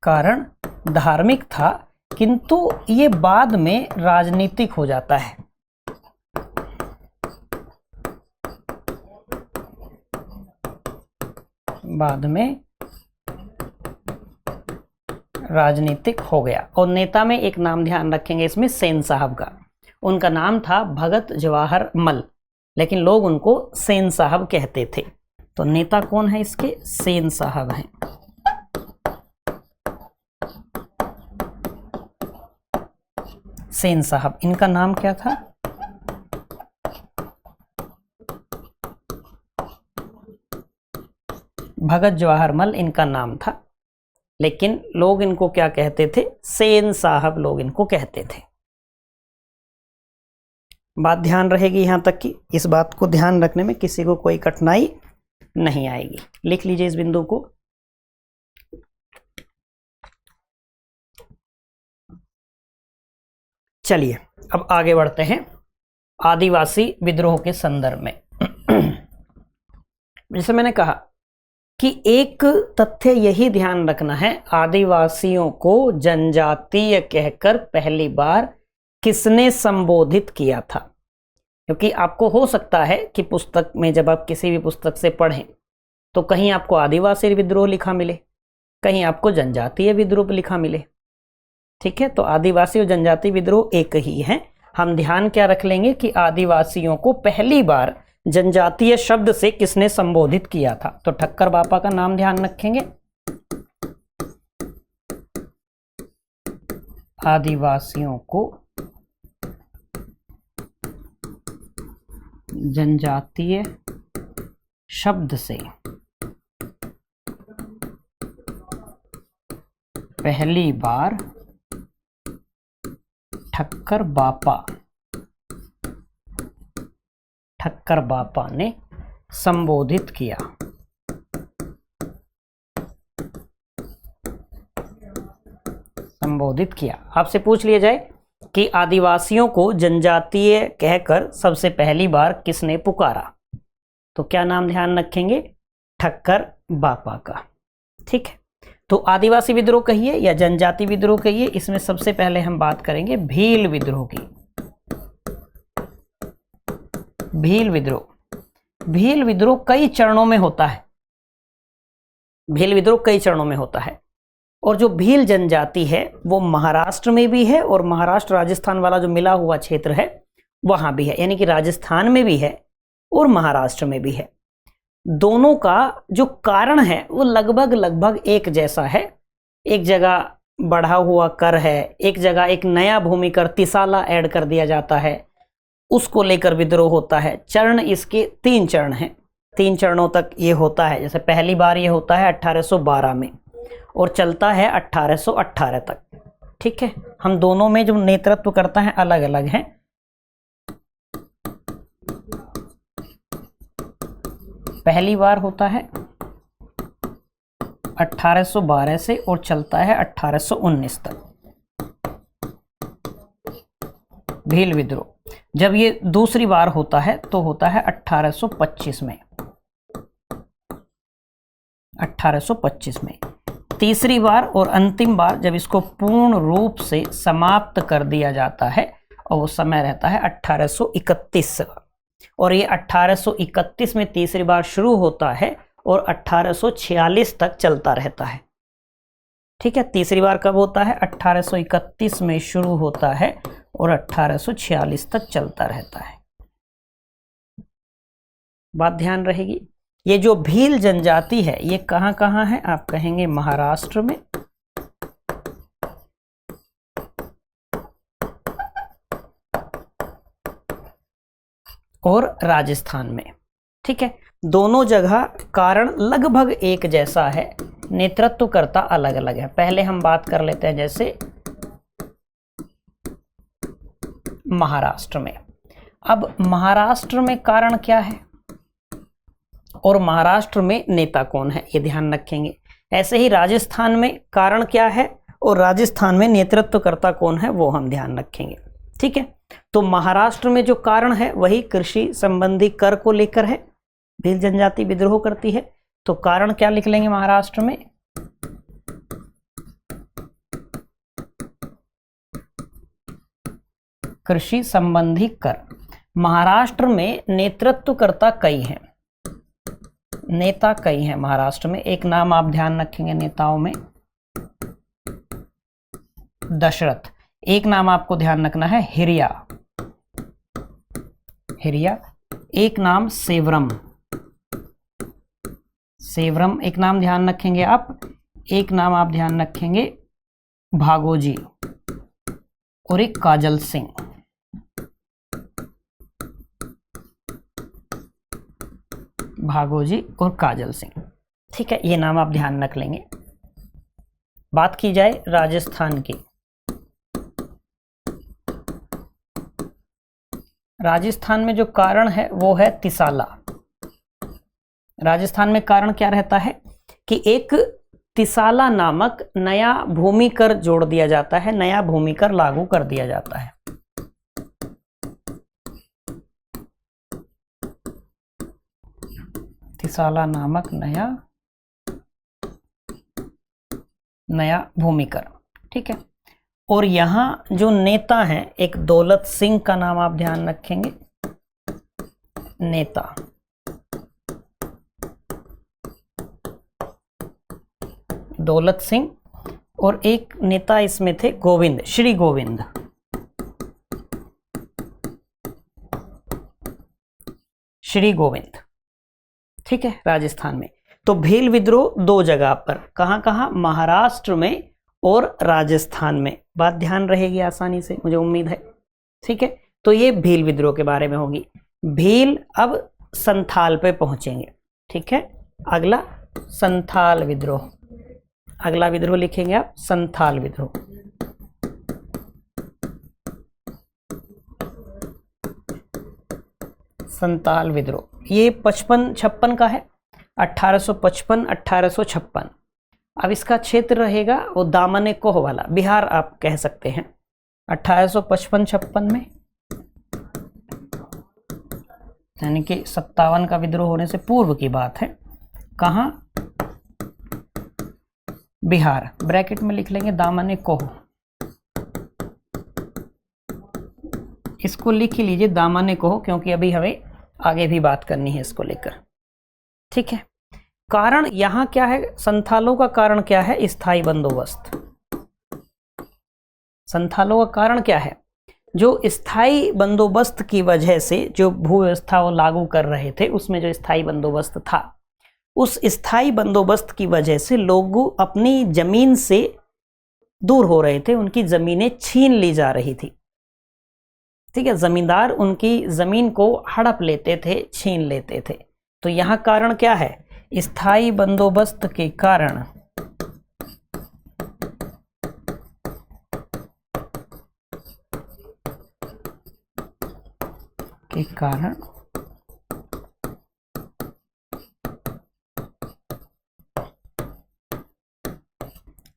[SPEAKER 1] कारण धार्मिक था, किंतु ये बाद में राजनीतिक हो जाता है। बाद में राजनीतिक हो गया। और नेता में एक नाम ध्यान रखेंगे इसमें, सेन साहब का। उनका नाम था भगत जवाहर मल, लेकिन लोग उनको सेन साहब कहते थे। तो नेता कौन है इसके? सेन साहब हैं। सेन साहब, इनका नाम क्या था? भगत जवाहर मल इनका नाम था, लेकिन लोग इनको क्या कहते थे? सेन साहब लोग इनको कहते थे। बात ध्यान रहेगी यहां तक की। इस बात को ध्यान रखने में किसी को कोई कठिनाई नहीं आएगी। लिख लीजिए इस बिंदु को। चलिए अब आगे बढ़ते हैं आदिवासी विद्रोह के संदर्भ में। जैसे मैंने कहा कि एक तथ्य यही ध्यान रखना है, आदिवासियों को जनजातीय कहकर पहली बार किसने संबोधित किया था। क्योंकि आपको हो सकता है कि पुस्तक में जब आप किसी भी पुस्तक से पढ़ें तो कहीं आपको आदिवासी विद्रोह लिखा मिले, कहीं आपको जनजातीय विद्रोह लिखा मिले। ठीक है, तो आदिवासी और जनजातीय विद्रोह एक ही है। हम ध्यान क्या रख लेंगे कि आदिवासियों को पहली बार जनजातीय शब्द से किसने संबोधित किया था। तो ठक्कर बापा का नाम ध्यान रखेंगे। आदिवासियों को जनजातीय शब्द से पहली बार ठक्कर बापा ने संबोधित किया। आपसे पूछ लिया जाए कि आदिवासियों को जनजातीय कहकर सबसे पहली बार किसने पुकारा, तो क्या नाम ध्यान रखेंगे? ठक्कर बापा का। ठीक है, तो आदिवासी विद्रोह कहिए या जनजाति विद्रोह कहिए, इसमें सबसे पहले हम बात करेंगे भील विद्रोह की। भील विद्रोह कई चरणों में होता है। और जो भील जनजाति है वो महाराष्ट्र में भी है और महाराष्ट्र राजस्थान वाला जो मिला हुआ क्षेत्र है वहां भी है, यानी कि राजस्थान में भी है और महाराष्ट्र में भी है। दोनों का जो कारण है वो लगभग एक जैसा है। एक जगह बढ़ा हुआ कर है, एक जगह एक नया भूमि कर तिसाला ऐड कर दिया जाता है, उसको लेकर विद्रोह होता है। चरण इसके 3 चरण हैं, 3 चरणों तक ये होता है। जैसे पहली बार ये होता है 1812 में और चलता है 1818 तक। ठीक है, हम दोनों में जो नेतृत्व करता है अलग अलग हैं। पहली बार होता है 1812 से और चलता है 1819 तक भील विद्रोह। जब ये दूसरी बार होता है तो होता है 1825 में। 1825 में तीसरी बार और अंतिम बार जब इसको पूर्ण रूप से समाप्त कर दिया जाता है और वो समय रहता है 1831 का। और ये 1831 में तीसरी बार शुरू होता है और 1846 तक चलता रहता है। ठीक है, तीसरी बार कब होता है? 1831 में शुरू होता है और 1846 तक चलता रहता है। बात ध्यान रहेगी। ये जो भील जनजाति है ये कहां कहां है? आप कहेंगे महाराष्ट्र में और राजस्थान में। ठीक है, दोनों जगह कारण लगभग एक जैसा है, नेतृत्वकर्ता अलग अलग है। पहले हम बात कर लेते हैं जैसे महाराष्ट्र में। अब महाराष्ट्र में कारण क्या है और महाराष्ट्र में नेता कौन है, ये ध्यान रखेंगे। ऐसे ही राजस्थान में कारण क्या है और राजस्थान में नेतृत्वकर्ता कौन है वो हम ध्यान रखेंगे। ठीक है, तो महाराष्ट्र में जो कारण है वही कृषि संबंधी कर को लेकर है। भील जनजाति विद्रोह करती है, तो कारण क्या लिख लेंगे महाराष्ट्र में? कृषि संबंधी कर। महाराष्ट्र में नेतृत्वकर्ता कई हैं, नेता कई हैं महाराष्ट्र में। एक नाम आप ध्यान रखेंगे नेताओं में, दशरथ। एक नाम आपको ध्यान रखना है हिरिया, एक नाम सेवरम, एक नाम ध्यान रखेंगे आप। एक नाम आप ध्यान रखेंगे भागोजी और एक काजल सिंह। भागोजी और काजल सिंह। ठीक है, ये नाम आप ध्यान रख लेंगे। बात की जाए राजस्थान की। राजस्थान में जो कारण है वो है तिसाला। राजस्थान में कारण क्या रहता है कि एक तिसाला नामक नया भूमि कर जोड़ दिया जाता है, नया भूमि कर लागू कर दिया जाता है। तिसाला नामक नया भूमिकर। ठीक है, और यहाँ जो नेता है एक दौलत सिंह का नाम आप ध्यान रखेंगे, नेता दौलत सिंह, और एक नेता इसमें थे गोविंद, श्री गोविंद। श्री गोविंद, ठीक है, राजस्थान में। तो भील विद्रोह दो जगह पर, कहां कहां, महाराष्ट्र में और राजस्थान में। बात ध्यान रहेगी आसानी से, मुझे उम्मीद है। ठीक है, तो ये भील विद्रोह के बारे में होगी। भील अब संथाल पे पहुंचेंगे। ठीक है, अगला संथाल विद्रोह, अगला विद्रोह लिखेंगे आप संथाल विद्रोह। संथाल विद्रोह ये 55-56 का है, 1855-1856। अब इसका क्षेत्र रहेगा वो दामन कोह वाला, बिहार आप कह सकते हैं। 1855-56 में, यानी कि 57 का विद्रोह होने से पूर्व की बात है। कहाँ, बिहार, ब्रैकेट में लिख लेंगे दामन कोह, इसको लिख ही लीजिए दामन कोह, क्योंकि अभी हमें आगे भी बात करनी है इसको लेकर। ठीक है, कारण यहां क्या है, संथालों का कारण क्या है, स्थायी बंदोबस्त। संथालों का कारण क्या है, जो स्थायी बंदोबस्त की वजह से जो भू व्यवस्था वो लागू कर रहे थे, उसमें जो स्थायी बंदोबस्त था, उस स्थायी बंदोबस्त की वजह से लोग अपनी जमीन से दूर हो रहे थे, उनकी जमीनें छीन ली जा रही थी। ठीक है, जमींदार उनकी जमीन को हड़प लेते थे, छीन लेते थे। तो यहां कारण क्या है, स्थायी बंदोबस्त के कारण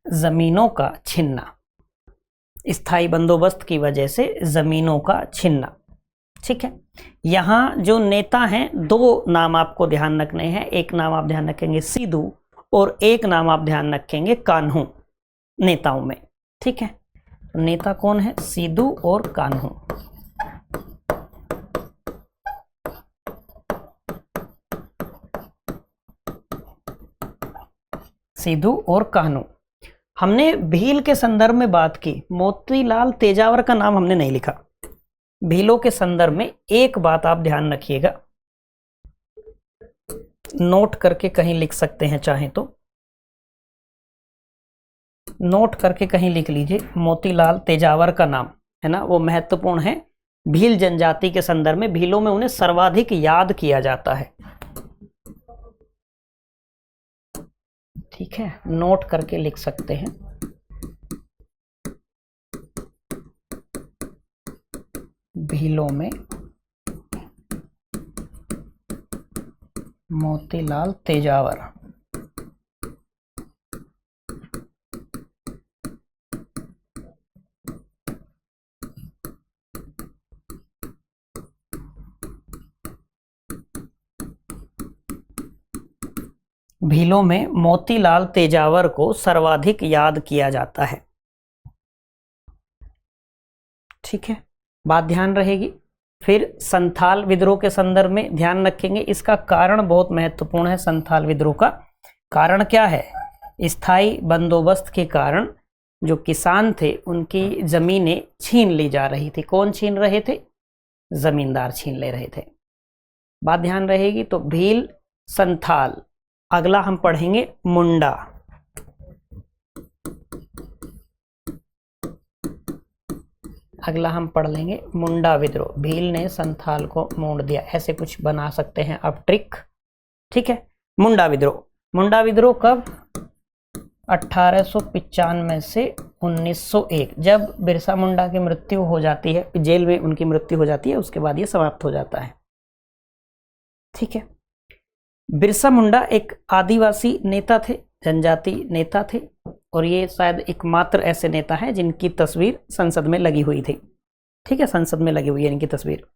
[SPEAKER 1] जमीनों का छीनना, स्थायी बंदोबस्त की वजह से जमीनों का छीनना। ठीक है, यहाँ जो नेता हैं, दो नाम आपको ध्यान रखने हैं। एक नाम आप ध्यान रखेंगे सीधू, और एक नाम आप ध्यान रखेंगे कान्हू, नेताओं में। ठीक है, नेता कौन है, सीधू और कान्हू। सीधू और कान्हू। हमने भील के संदर्भ में बात की, मोतीलाल तेजावर का नाम हमने नहीं लिखा। भीलों के संदर्भ में एक बात आप ध्यान रखिएगा, नोट करके कहीं लिख सकते हैं, चाहें तो नोट करके कहीं लिख लीजिए। मोतीलाल तेजावर का नाम है ना, वो महत्वपूर्ण है भील जनजाति के संदर्भ में। भीलों में उन्हें सर्वाधिक याद किया जाता है। ठीक है, नोट करके लिख सकते हैं। भीलों में मोतीलाल तेजावर। भीलों में मोतीलाल तेजावर को सर्वाधिक याद किया जाता है। ठीक है, बात ध्यान रहेगी। फिर संथाल विद्रोह के संदर्भ में ध्यान रखेंगे, इसका कारण बहुत महत्वपूर्ण है। संथाल विद्रोह का कारण क्या है, स्थायी बंदोबस्त के कारण जो किसान थे उनकी जमीनें छीन ली जा रही थी। कौन छीन रहे थे, जमींदार छीन ले रहे थे। बात ध्यान रहेगी। तो भील, संथाल। अगला हम पढ़ेंगे मुंडा। अगला हम पढ़ लेंगे मुंडा विद्रोह। भील ने संथाल को मोड़ दिया, ऐसे कुछ बना सकते हैं आप ट्रिक। ठीक है, मुंडा विद्रोह। मुंडा विद्रोह कब, 1895 से 1901, जब बिरसा मुंडा की मृत्यु हो जाती है, जेल में उनकी मृत्यु हो जाती है, उसके बाद ये समाप्त हो जाता है। ठीक है, बिरसा मुंडा एक आदिवासी नेता थे, जनजाति नेता थे, और ये शायद एकमात्र ऐसे नेता हैं जिनकी तस्वीर संसद में लगी हुई थी। ठीक है, संसद में लगी हुई है इनकी तस्वीर।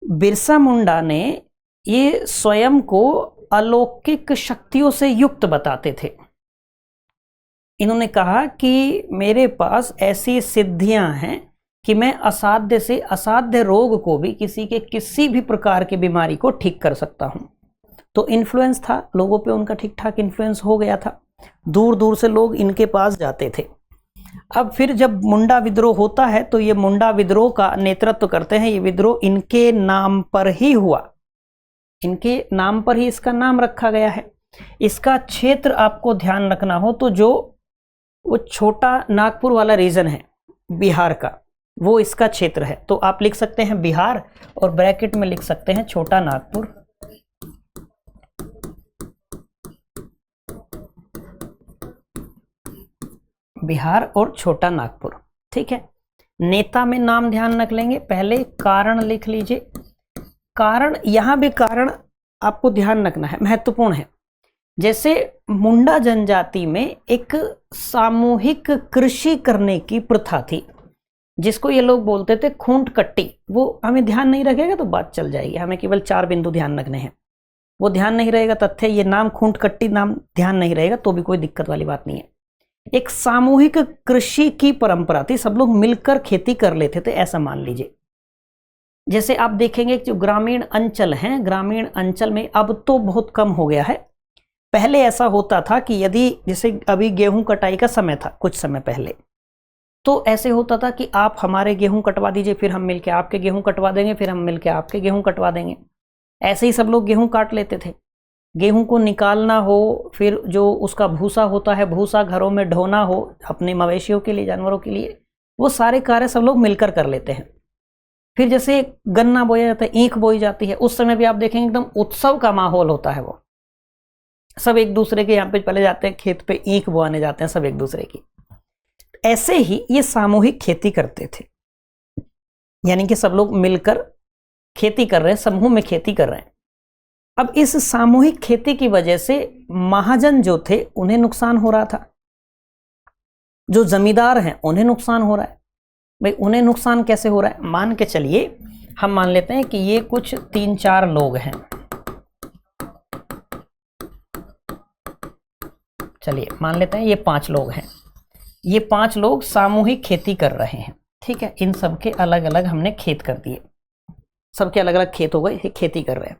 [SPEAKER 1] बिरसा मुंडा ने ये स्वयं को अलौकिक शक्तियों से युक्त बताते थे। इन्होंने कहा कि मेरे पास ऐसी सिद्धियां हैं कि मैं असाध्य से असाध्य रोग को भी, किसी के किसी भी प्रकार की बीमारी को ठीक कर सकता हूं। तो इन्फ्लुएंस था लोगों पे, उनका ठीक ठाक इन्फ्लुएंस हो गया था, दूर दूर से लोग इनके पास जाते थे। अब फिर जब मुंडा विद्रोह होता है तो ये मुंडा विद्रोह का नेतृत्व करते हैं। ये विद्रोह इनके नाम पर ही हुआ, इनके नाम पर ही इसका नाम रखा गया है। इसका क्षेत्र आपको ध्यान रखना हो तो जो वो छोटा नागपुर वाला रीजन है बिहार का, वो इसका क्षेत्र है। तो आप लिख सकते हैं बिहार और ब्रैकेट में लिख सकते हैं छोटा नागपुर। बिहार और छोटा नागपुर, ठीक है। नेता में नाम ध्यान रख लेंगे। पहले कारण लिख लीजिए। कारण, यहां भी कारण आपको ध्यान रखना है, महत्वपूर्ण है। जैसे मुंडा जनजाति में एक सामूहिक कृषि करने की प्रथा थी, जिसको ये लोग बोलते थे खूंट कट्टी। वो हमें ध्यान नहीं रखेगा तो बात चल जाएगी, हमें केवल 4 बिंदु ध्यान रखने हैं। वो ध्यान नहीं रहेगा तथ्य, ये नाम खूंट कट्टी नाम ध्यान नहीं रहेगा तो भी कोई दिक्कत वाली बात नहीं है। एक सामूहिक कृषि की परंपरा थी, सब लोग मिलकर खेती कर लेते थे, ऐसा मान लीजिए। जैसे आप देखेंगे जो ग्रामीण अंचल हैं, ग्रामीण अंचल में अब तो बहुत कम हो गया है। पहले ऐसा होता था कि यदि जैसे अभी गेहूं कटाई का समय था कुछ समय पहले, तो ऐसे होता था कि आप हमारे गेहूं कटवा दीजिए, फिर हम मिलके आपके गेहूं कटवा देंगे, फिर हम मिलके आपके गेहूं कटवा देंगे। ऐसे ही सब लोग गेहूं काट लेते थे। गेहूं को निकालना हो, फिर जो उसका भूसा होता है, भूसा घरों में ढोना हो अपने मवेशियों के लिए, जानवरों के लिए, वो सारे कार्य सब लोग मिलकर कर लेते हैं। फिर जैसे गन्ना बोया जाता है, ईख बोई जाती है, उस समय भी आप देखेंगे एकदम उत्सव का माहौल होता है। वो सब एक दूसरे के यहाँ पे पहले जाते हैं, खेत पे ईख बोआने जाते हैं सब एक दूसरे की। ऐसे ही ये सामूहिक खेती करते थे, यानी कि सब लोग मिलकर खेती कर रहे हैं, समूह में खेती कर रहे हैं। अब इस सामूहिक खेती की वजह से महाजन जो थे उन्हें नुकसान हो रहा था, जो जमींदार हैं उन्हें नुकसान हो रहा है। भाई उन्हें नुकसान कैसे हो रहा है? मान के चलिए, हम मान लेते हैं कि ये कुछ 3-4 लोग हैं। चलिए मान लेते हैं ये 5 लोग हैं। ये 5 लोग सामूहिक खेती कर रहे हैं, ठीक है। इन सबके अलग अलग हमने खेत कर दिए, सबके अलग अलग खेत हो गए, ये खेती कर रहे हैं।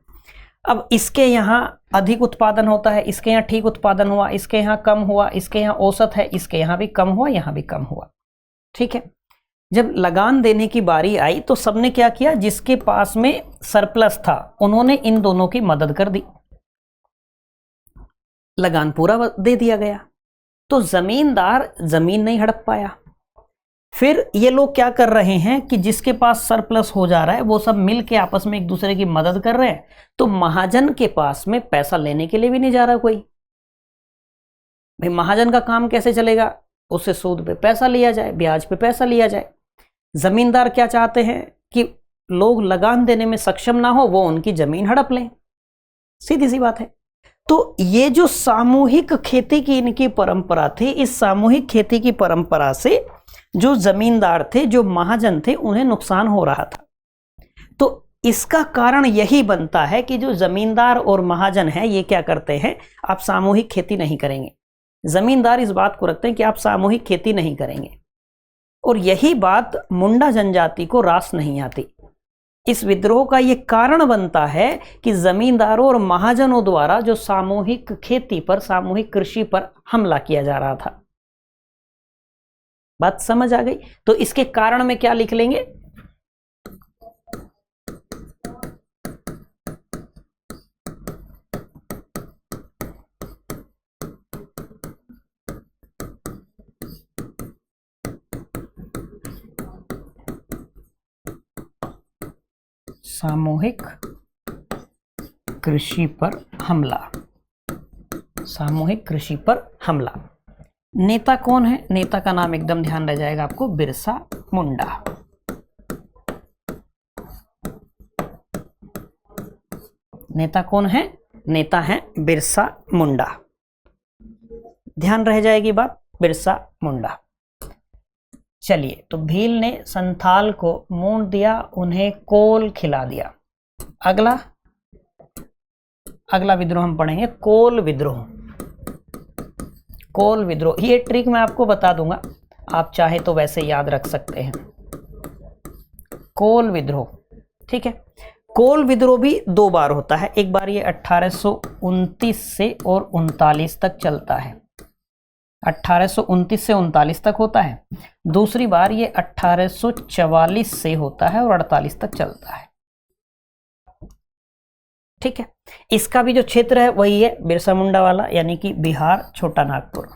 [SPEAKER 1] अब इसके यहाँ अधिक उत्पादन होता है, इसके यहाँ ठीक उत्पादन हुआ, इसके यहाँ कम हुआ, इसके यहाँ औसत है, इसके यहाँ भी कम हुआ, यहाँ भी कम हुआ, ठीक है। जब लगान देने की बारी आई तो सबने क्या किया, जिसके पास में सरप्लस था उन्होंने इन दोनों की मदद कर दी, लगान पूरा दे दिया गया। तो जमींदार जमीन नहीं हड़प पाया। फिर ये लोग क्या कर रहे हैं कि जिसके पास सरप्लस हो जा रहा है वो सब मिल के आपस में एक दूसरे की मदद कर रहे हैं। तो महाजन के पास में पैसा लेने के लिए भी नहीं जा रहा कोई। भाई महाजन का काम कैसे चलेगा? उससे सूद पे पैसा लिया जाए, ब्याज पे पैसा लिया जाए। जमींदार क्या चाहते हैं कि लोग लगान देने में सक्षम ना हो, वो उनकी जमीन हड़प लें, सीधी सी बात है। तो ये जो सामूहिक खेती की इनकी परंपरा थी, इस सामूहिक खेती की परंपरा से जो जमींदार थे, जो महाजन थे, उन्हें नुकसान हो रहा था। तो इसका कारण यही बनता है कि जो जमींदार और महाजन है ये क्या करते हैं, आप सामूहिक खेती नहीं करेंगे। जमींदार इस बात को रखते हैं कि आप सामूहिक खेती नहीं करेंगे, और यही बात मुंडा जनजाति को रास नहीं आती। इस विद्रोह का यह कारण बनता है कि जमींदारों और महाजनों द्वारा जो सामूहिक खेती पर, सामूहिक कृषि पर हमला किया जा रहा था। बात समझ आ गई? तो इसके कारण में क्या लिख लेंगे? सामूहिक कृषि पर हमला, सामूहिक कृषि पर हमला। नेता कौन है? नेता का नाम एकदम ध्यान रह जाएगा आपको, बिरसा मुंडा। नेता कौन है? नेता है बिरसा मुंडा। ध्यान रह जाएगी बात, बिरसा मुंडा। चलिए, तो भील ने संथाल को मूंड दिया, उन्हें कोल खिला दिया। अगला, अगला विद्रोह हम पढ़ेंगे कोल विद्रोह। कोल विद्रोह, ये ट्रिक मैं आपको बता दूंगा, आप चाहे तो वैसे याद रख सकते हैं। कोल विद्रोह, ठीक है। कोल विद्रोह भी 2 बार होता है, एक बार ये 1829 से और 39 तक चलता है, 1829 से 39 तक होता है। दूसरी बार ये 1844 से होता है और 48 तक चलता है, ठीक है। इसका भी जो क्षेत्र है वही है बिरसा मुंडा वाला, यानी कि बिहार, छोटा नागपुर।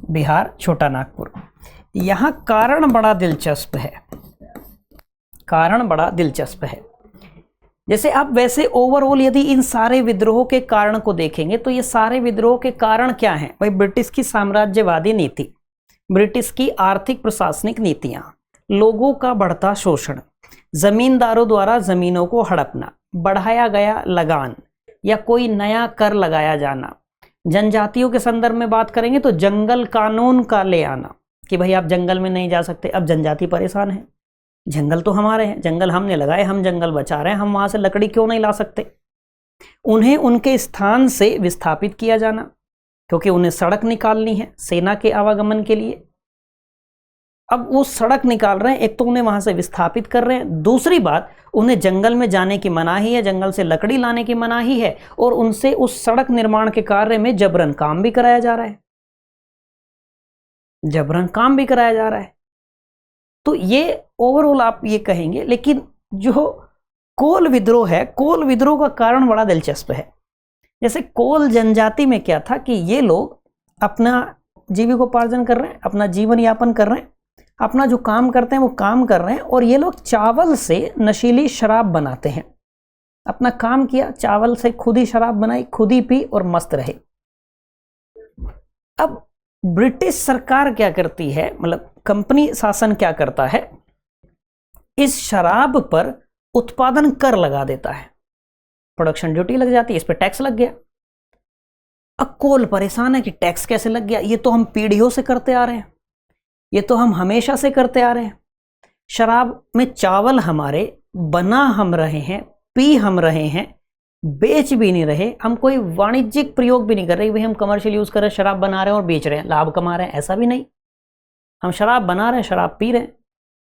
[SPEAKER 1] बिहार, छोटा नागपुर। यहां कारण बड़ा दिलचस्प है, कारण बड़ा दिलचस्प है। जैसे आप वैसे ओवरऑल यदि इन सारे विद्रोहों के कारण को देखेंगे तो ये सारे विद्रोह के कारण क्या हैं? भाई ब्रिटिश की साम्राज्यवादी नीति, ब्रिटिश की आर्थिक प्रशासनिक नीतियां, लोगों का बढ़ता शोषण, जमींदारों द्वारा जमीनों को हड़पना, बढ़ाया गया लगान या कोई नया कर लगाया जाना, जनजातियों के संदर्भ में बात करेंगे तो जंगल कानून का ले आना कि भाई आप जंगल में नहीं जा सकते, अब जनजाति परेशान है, जंगल तो हमारे हैं, जंगल हमने लगाए, हम जंगल बचा रहे हैं, हम वहां से लकड़ी क्यों नहीं ला सकते। उन्हें उनके स्थान से विस्थापित किया जाना, क्योंकि उन्हें सड़क निकालनी है सेना के आवागमन के लिए। अब वो सड़क निकाल रहे हैं, एक तो उन्हें वहां से विस्थापित कर रहे हैं, दूसरी बात उन्हें जंगल में जाने की मनाही है, जंगल से लकड़ी लाने की मनाही है, और उनसे उस सड़क निर्माण के कार्य में जबरन काम भी कराया जा रहा है, जबरन काम भी कराया जा रहा है। तो ये ओवरऑल आप ये कहेंगे। लेकिन जो कोल विद्रोह है, कोल विद्रोह का कारण बड़ा दिलचस्प है। जैसे कोल जनजाति में क्या था कि ये लोग अपना जीविकोपार्जन कर रहे हैं, अपना जीवन यापन कर रहे हैं, अपना जो काम करते हैं वो काम कर रहे हैं, और ये लोग चावल से नशीली शराब बनाते हैं। अपना काम किया, चावल से खुद ही शराब बनाई, खुद ही पी और मस्त रहे। अब ब्रिटिश सरकार क्या करती है, मतलब कंपनी शासन क्या करता है, इस शराब पर उत्पादन कर लगा देता है, प्रोडक्शन ड्यूटी लग जाती है, इस पर टैक्स लग गया। अब कोल परेशान है कि टैक्स कैसे लग गया, ये तो हम पीढ़ियों से करते आ रहे हैं, ये तो हम हमेशा से करते आ रहे हैं। शराब में चावल हमारे बना हम रहे हैं, पी हम रहे हैं, बेच भी नहीं रहे, हम कोई वाणिज्यिक प्रयोग भी नहीं कर रहे, भाई हम कमर्शियल यूज कर रहे हैं, शराब बना रहे हैं और बेच रहे हैं, लाभ कमा रहे हैं, ऐसा भी नहीं। हम शराब बना रहे हैं, शराब पी रहे हैं,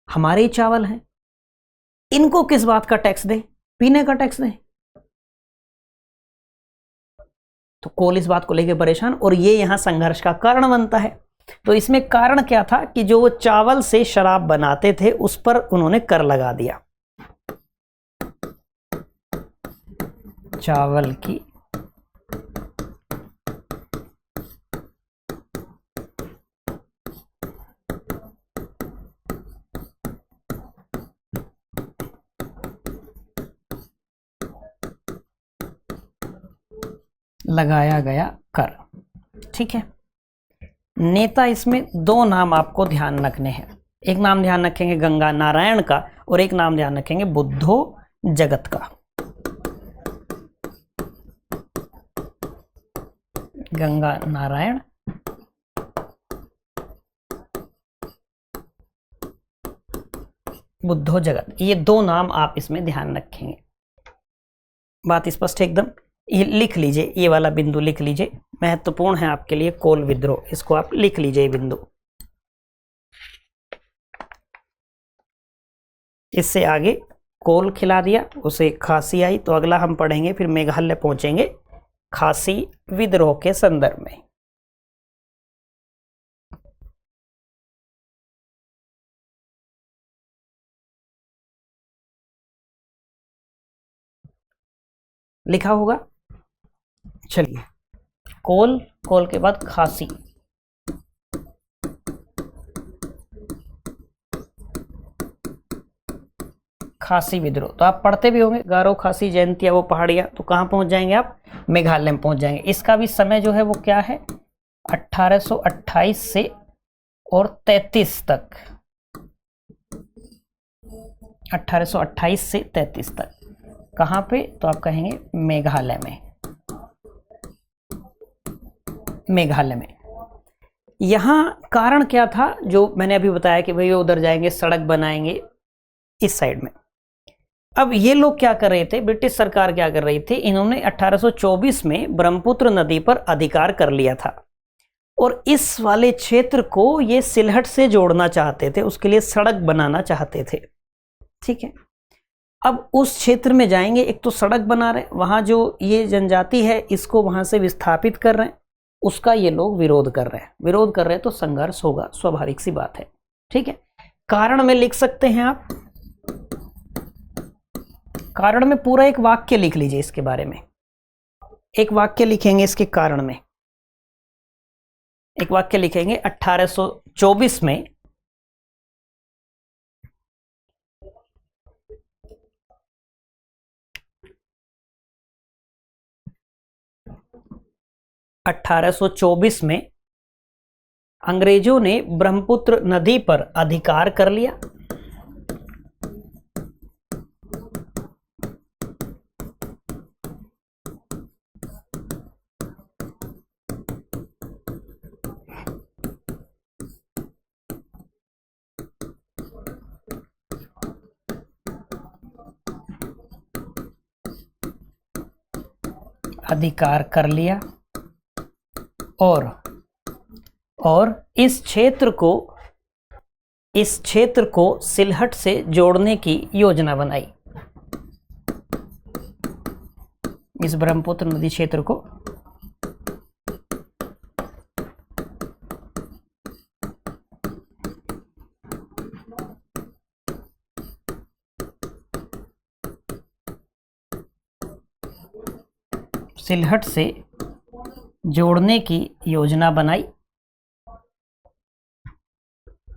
[SPEAKER 1] हमारे ही चावल हैं, इनको किस बात का टैक्स दें? पीने का टैक्स दें। तो कोल इस बात को लेकर परेशान, और ये यहां संघर्ष का कारण बनता है। तो इसमें कारण क्या था कि जो वो चावल से शराब बनाते थे उस पर उन्होंने कर लगा दिया, चावल की लगाया गया कर, ठीक है। नेता इसमें 2 नाम आपको ध्यान रखने हैं, एक नाम ध्यान रखेंगे गंगा नारायण का और एक नाम ध्यान रखेंगे बुद्धो जगत का। गंगा नारायण बुद्धो जगत, ये 2 नाम आप इसमें ध्यान रखेंगे। बात स्पष्ट है एकदम। ये लिख लीजिए, ये वाला बिंदु लिख लीजिए, महत्वपूर्ण है आपके लिए कोल विद्रोह, इसको आप लिख लीजिए बिंदु। इससे आगे कोल खिला दिया, उसे खांसी आई, तो अगला हम पढ़ेंगे फिर मेघालय पहुंचेंगे खासी विद्रोह के संदर्भ में। लिखा होगा, चलिए। कोल, कोल के बाद खासी, खासी विद्रोह तो आप पढ़ते भी होंगे, गारो खासी जयंतिया वो पहाड़ियां, तो कहां पहुंच जाएंगे आप? मेघालय में पहुंच जाएंगे। इसका भी समय जो है वो क्या है, 1828 से और 33 तक, 1828 से 33 तक। कहां पे? तो आप कहेंगे मेघालय में, मेघालय में। यहाँ कारण क्या था, जो मैंने अभी बताया कि भैया उधर जाएंगे, सड़क बनाएंगे इस साइड में। अब ये लोग क्या कर रहे थे, ब्रिटिश सरकार क्या कर रही थी, इन्होंने 1824 में ब्रह्मपुत्र नदी पर अधिकार कर लिया था और इस वाले क्षेत्र को ये सिलहट से जोड़ना चाहते थे, उसके लिए सड़क बनाना चाहते थे। ठीक है, अब उस क्षेत्र में जाएंगे, एक तो सड़क बना रहे, वहां जो ये जनजाति है इसको वहां से विस्थापित कर रहे हैं, उसका ये लोग विरोध कर रहे हैं। विरोध कर रहे हैं तो संघर्ष होगा, स्वाभाविक सी बात है। ठीक है, कारण में लिख सकते हैं आप, कारण में पूरा एक वाक्य लिख लीजिए इसके बारे में। एक वाक्य लिखेंगे इसके कारण में, एक वाक्य लिखेंगे 1824 में अंग्रेजों ने ब्रह्मपुत्र नदी पर अधिकार कर लिया। अधिकार कर लिया और इस क्षेत्र को सिलहट से जोड़ने की योजना बनाई। इस ब्रह्मपुत्र नदी क्षेत्र को सिलहट से जोड़ने की योजना बनाई,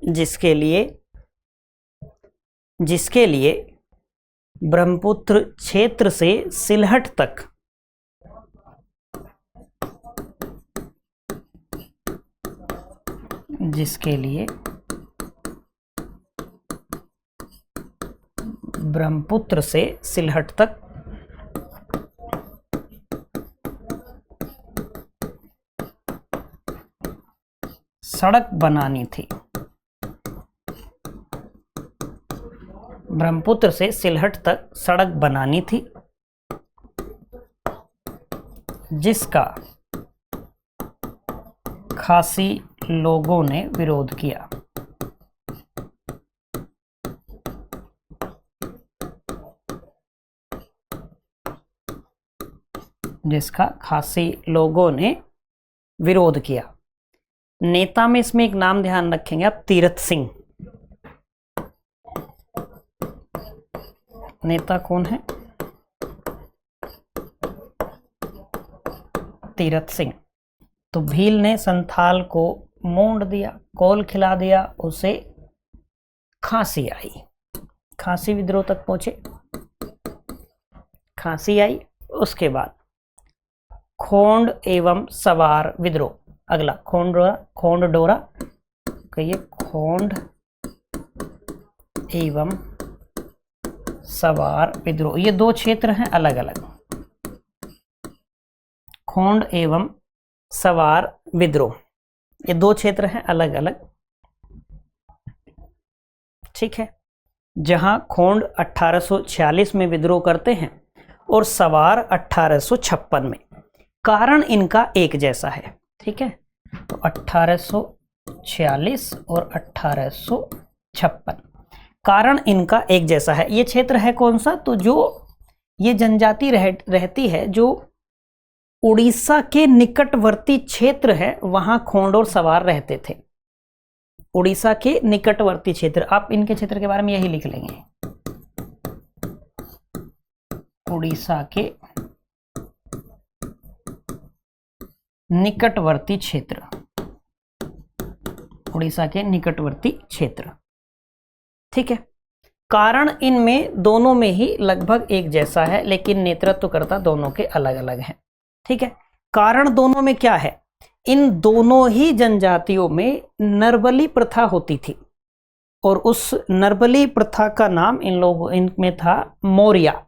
[SPEAKER 1] जिसके लिए ब्रह्मपुत्र क्षेत्र से सिलहट तक ब्रह्मपुत्र से सिलहट तक सड़क बनानी थी। ब्रह्मपुत्र से सिलहट तक सड़क बनानी थी, जिसका खासी लोगों ने विरोध किया। जिसका खासी लोगों ने विरोध किया। नेता में इसमें एक नाम ध्यान रखेंगे आप, तीरथ सिंह। नेता कौन है? तीरथ सिंह। तो भील ने संथाल को मोंड दिया, कोल खिला दिया, उसे खांसी आई, खांसी विद्रोह तक पहुंचे, खांसी आई। उसके बाद खोंड एवं सवार विद्रोह। अगला खोंड डोरा कहिए, खोंड एवं सवार विद्रोह। ये दो क्षेत्र हैं अलग अलग, खोंड एवं सवार विद्रोह, ये दो क्षेत्र हैं अलग अलग। ठीक है, जहां खोंड 1846 में विद्रोह करते हैं और सवार 1856 में। कारण इनका एक जैसा है। ठीक है, तो 1846 और 1856 कारण इनका एक जैसा है। ये क्षेत्र है कौन सा? तो जो ये जनजाति रहती है जो उड़ीसा के निकटवर्ती क्षेत्र है, वहां खोंड और सवार रहते थे। उड़ीसा के निकटवर्ती क्षेत्र, आप इनके क्षेत्र के बारे में यही लिख लेंगे, उड़ीसा के निकटवर्ती क्षेत्र, उड़ीसा के निकटवर्ती क्षेत्र। ठीक है, कारण इनमें दोनों में ही लगभग एक जैसा है, लेकिन नेतृत्वकर्ता दोनों के अलग अलग हैं। ठीक है, कारण दोनों में क्या है? इन दोनों ही जनजातियों में नरबली प्रथा होती थी और उस नरबली प्रथा का नाम इनमें था मौर्य।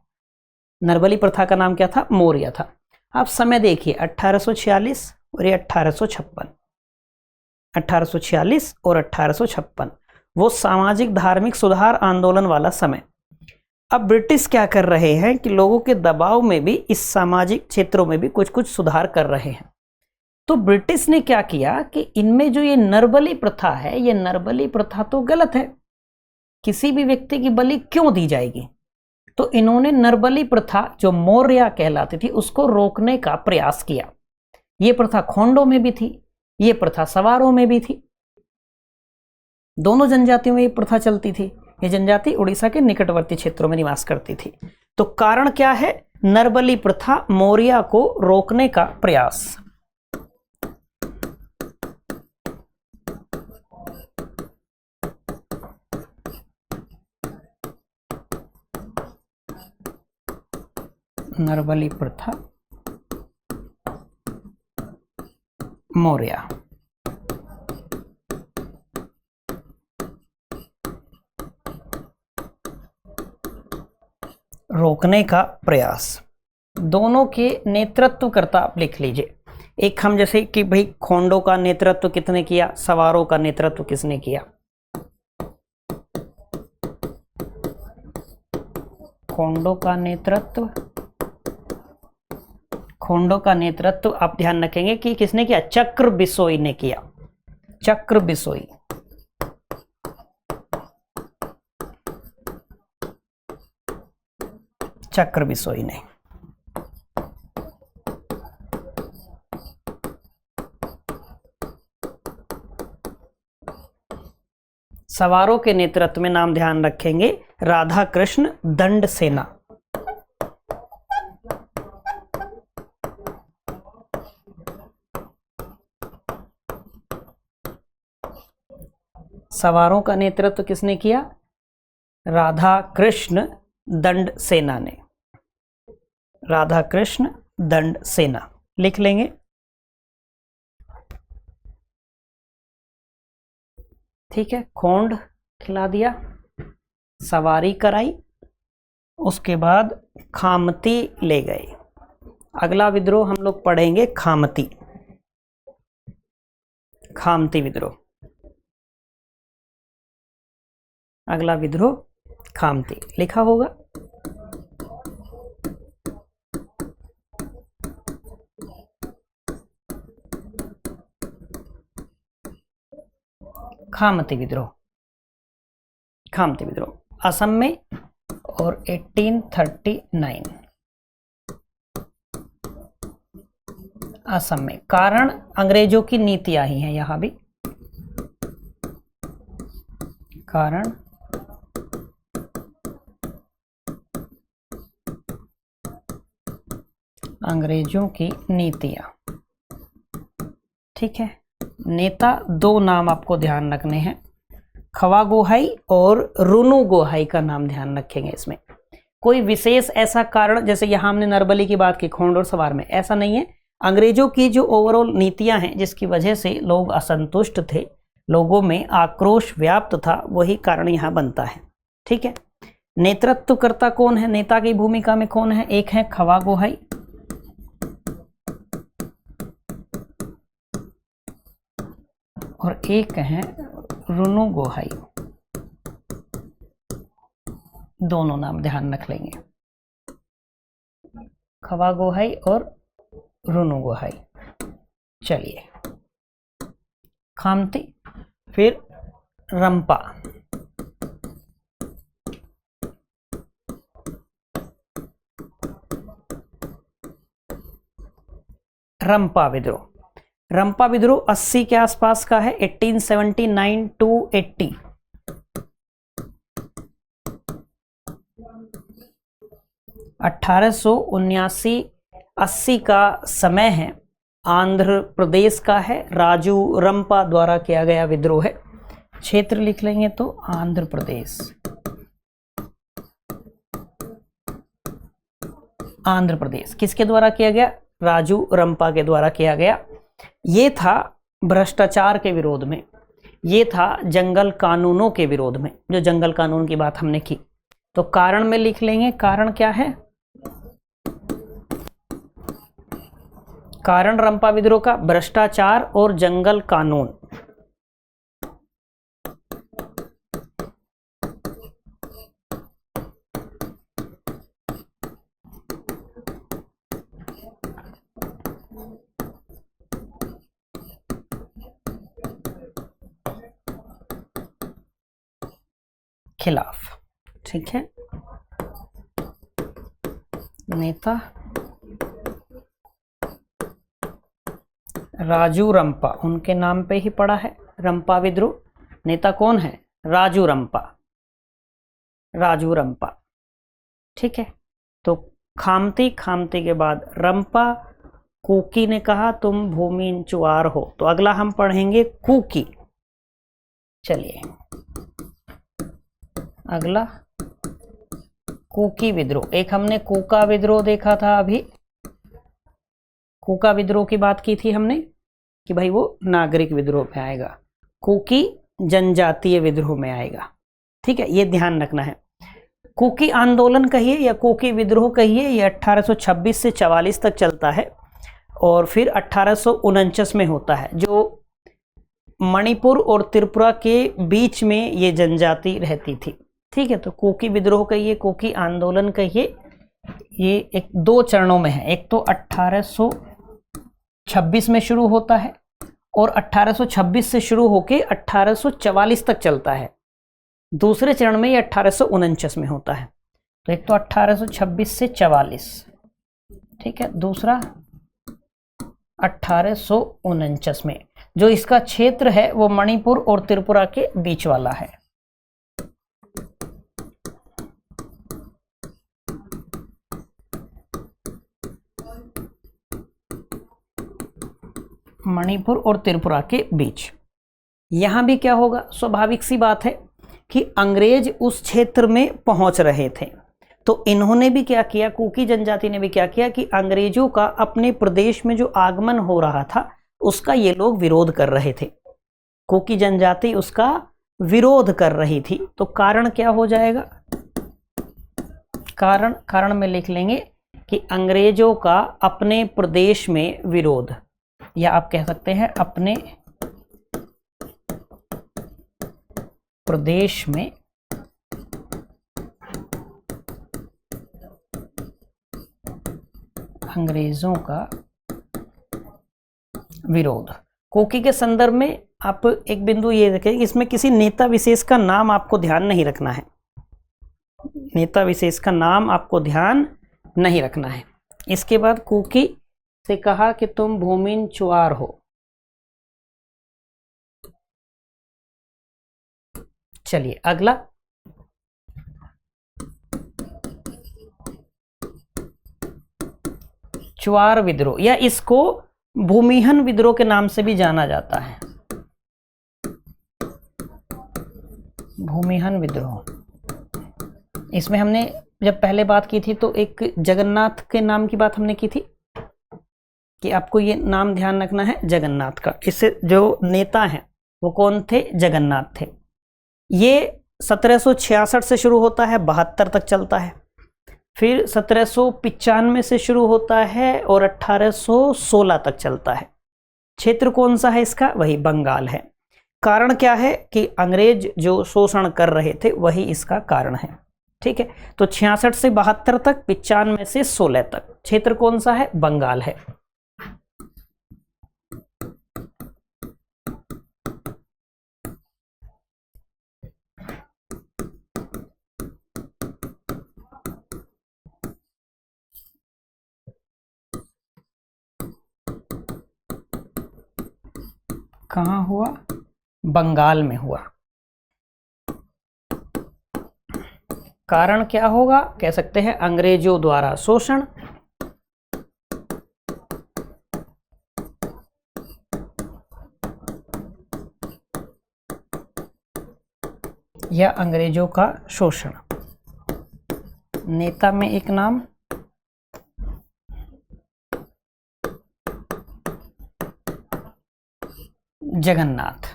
[SPEAKER 1] नरबली प्रथा का नाम क्या था? मौर्य था। आप समय देखिए 1846 और ये 1856। 1846 और 1856, वो सामाजिक धार्मिक सुधार आंदोलन वाला समय। अब ब्रिटिश क्या कर रहे हैं कि लोगों के दबाव में भी इस सामाजिक क्षेत्रों में भी कुछ कुछ सुधार कर रहे हैं। तो ब्रिटिश ने क्या किया कि इनमें जो ये नरबली प्रथा है, ये नरबली प्रथा तो गलत है, किसी भी व्यक्ति की बलि क्यों दी जाएगी। तो इन्होंने नरबली प्रथा जो मौर्य कहलाती थी उसको रोकने का प्रयास किया। ये प्रथा खोंडों में भी थी, ये प्रथा सवारों में भी थी, दोनों जनजातियों में ये प्रथा चलती थी। ये जनजाति उड़ीसा के निकटवर्ती क्षेत्रों में निवास करती थी। तो कारण क्या है? नरबली प्रथा, मौर्य को रोकने का प्रयास। नरबली प्रथा, मौर्य। रोकने का प्रयास। दोनों के नेतृत्वकर्ता आप लिख लीजिए। एक हम जैसे कि भाई खोंडों का नेतृत्व किसने किया, सवारों का नेतृत्व किसने किया? खोंडों का नेतृत्व आप ध्यान रखेंगे कि किसने किया? चक्र बिसोई ने किया। चक्र बिसोई। चक्र बिसोई ने। सवारों के नेतृत्व में नाम ध्यान रखेंगे राधा कृष्ण दंड सेना। सवारों का नेतृत्व किसने किया? राधा कृष्ण दंड सेना ने। राधा कृष्ण दंड सेना लिख लेंगे। ठीक है, खोंड खिला दिया, सवारी कराई, उसके बाद खामती ले गए। अगला विद्रोह हम लोग पढ़ेंगे खामती। खामती विद्रोह। अगला विद्रोह खामती लिखा होगा। खामती विद्रोह। खामती विद्रोह असम में और 1839 असम में। कारण अंग्रेजों की नीतियां ही हैं यहां भी। कारण अंग्रेजों की नीतियां। ठीक है, नेता दो नाम आपको ध्यान रखने हैं, खवा गोहाई और रुनु गोहाई का नाम ध्यान रखेंगे। इसमें कोई विशेष ऐसा कारण, जैसे यहां हमने नरबली की बात की खोंड और सवार में, ऐसा नहीं है। अंग्रेजों की जो ओवरऑल नीतियां हैं जिसकी वजह से लोग असंतुष्ट थे, लोगों में आक्रोश व्याप्त था, वही कारण यहां बनता है। ठीक है, नेतृत्वकर्ता कौन है? नेता की भूमिका में कौन है? एक है खवा गोहाई और एक है रुनु गोहाई। दोनों नाम ध्यान रख लेंगे, खवा गोहाई और रुनु गोहाई। चलिए, खामती, फिर रंपा। रंपा विद्रोह। रंपा विद्रोह 80 के आसपास का है, 1879 टू 80। 1879-80 का समय है, आंध्र प्रदेश का है, राजू रंपा द्वारा किया गया विद्रोह है। क्षेत्र लिख लेंगे तो आंध्र प्रदेश। आंध्र प्रदेश किसके द्वारा किया गया? राजू रंपा के द्वारा किया गया। ये था भ्रष्टाचार के विरोध में, ये था जंगल कानूनों के विरोध में, जो जंगल कानून की बात हमने की। तो कारण में लिख लेंगे, कारण क्या है? कारण रंपा विद्रोह का भ्रष्टाचार और जंगल कानून। खिलाफ। ठीक है, नेता राजू रंपा, उनके नाम पे ही पड़ा है रंपा विद्रोह। नेता कौन है? राजू रंपा, राजू रंपा। ठीक है, तो खामती, खामती के बाद रंपा। कुकी ने कहा तुम भूमिहीन चुआर हो, तो अगला हम पढ़ेंगे कुकी। चलिए अगला कुकी विद्रोह। एक हमने कुका विद्रोह देखा था अभी, कुका विद्रोह की बात की थी हमने कि भाई वो नागरिक विद्रोह में आएगा, कुकी जनजातीय विद्रोह में आएगा। ठीक है, ये ध्यान रखना है। कुकी आंदोलन कहिए या कुकी विद्रोह कहिए, ये 1826 से 44 तक चलता है और फिर 1849 में होता है, जो मणिपुर और त्रिपुरा के बीच में ये जनजाति रहती थी। ठीक है, तो कुकी विद्रोह कहिए, कुकी आंदोलन कहिए, ये एक दो चरणों में है। एक तो 1826 में शुरू होता है और 1826 से शुरू होके 1844 तक चलता है। दूसरे चरण में ये 1849 में होता है। तो एक तो 1826 से 44, ठीक है, दूसरा 1849 में। जो इसका क्षेत्र है वो मणिपुर और त्रिपुरा के बीच वाला है। मणिपुर और त्रिपुरा के बीच। यहां भी क्या होगा, स्वाभाविक सी बात है कि अंग्रेज उस क्षेत्र में पहुंच रहे थे, तो इन्होंने भी क्या किया, कुकी जनजाति ने भी क्या किया कि अंग्रेजों का अपने प्रदेश में जो आगमन हो रहा था उसका ये लोग विरोध कर रहे थे। कुकी जनजाति उसका विरोध कर रही थी। तो कारण क्या हो जाएगा, कारण में लिख लेंगे कि अंग्रेजों का अपने प्रदेश में विरोध, या आप कह सकते हैं अपने प्रदेश में अंग्रेजों का विरोध। कुकी के संदर्भ में आप एक बिंदु ये रखें, इसमें किसी नेता विशेष का नाम आपको ध्यान नहीं रखना है, नेता विशेष का नाम आपको ध्यान नहीं रखना है। इसके बाद कुकी से कहा कि तुम भूमिहीन चुआर हो। चलिए अगला चुआर विद्रोह, या इसको भूमिहीन विद्रोह के नाम से भी जाना जाता है। भूमिहीन विद्रोह, इसमें हमने जब पहले बात की थी तो एक जगन्नाथ के नाम की बात हमने की थी कि आपको ये नाम ध्यान रखना है जगन्नाथ का। इससे जो नेता हैं वो कौन थे, जगन्नाथ थे। ये 1766 से शुरू होता है, 72 तक चलता है। फिर 1795 से शुरू होता है और 1816 तक चलता है। क्षेत्र कौन सा है इसका, वही बंगाल है। कारण क्या है कि अंग्रेज जो शोषण कर रहे थे वही इसका कारण है। ठीक है, तो 66 से 72 तक, 95 से 16 तक क्षेत्र कौन सा है, बंगाल है। कहाँ हुआ, बंगाल में हुआ। कारण क्या होगा, कह सकते हैं अंग्रेजों द्वारा शोषण, या अंग्रेजों का शोषण। नेता में एक नाम, जगन्नाथ।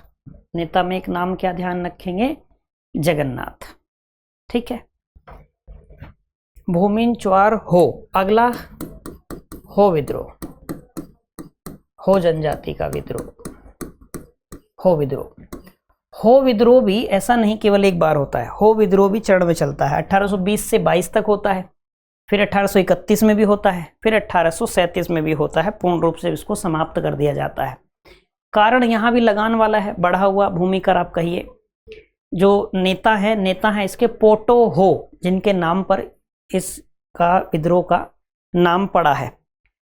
[SPEAKER 1] नेता में एक नाम क्या ध्यान रखेंगे, जगन्नाथ। ठीक है, भूमिहीन चुआर हो। अगला हो विद्रोह, हो जनजाति का विद्रोह, हो विद्रोह। हो विद्रोह भी ऐसा नहीं केवल एक बार होता है, हो विद्रोह भी चरण में चलता है। 1820 से 22 तक होता है, फिर 1831 में भी होता है, फिर 1837 में भी होता है। पूर्ण रूप से इसको समाप्त कर दिया जाता है। कारण यहाँ भी लगान वाला है, बढ़ा हुआ भूमि कर आप कहिए। जो नेता है इसके पोटो हो, जिनके नाम पर इसका विद्रोह का नाम पड़ा है।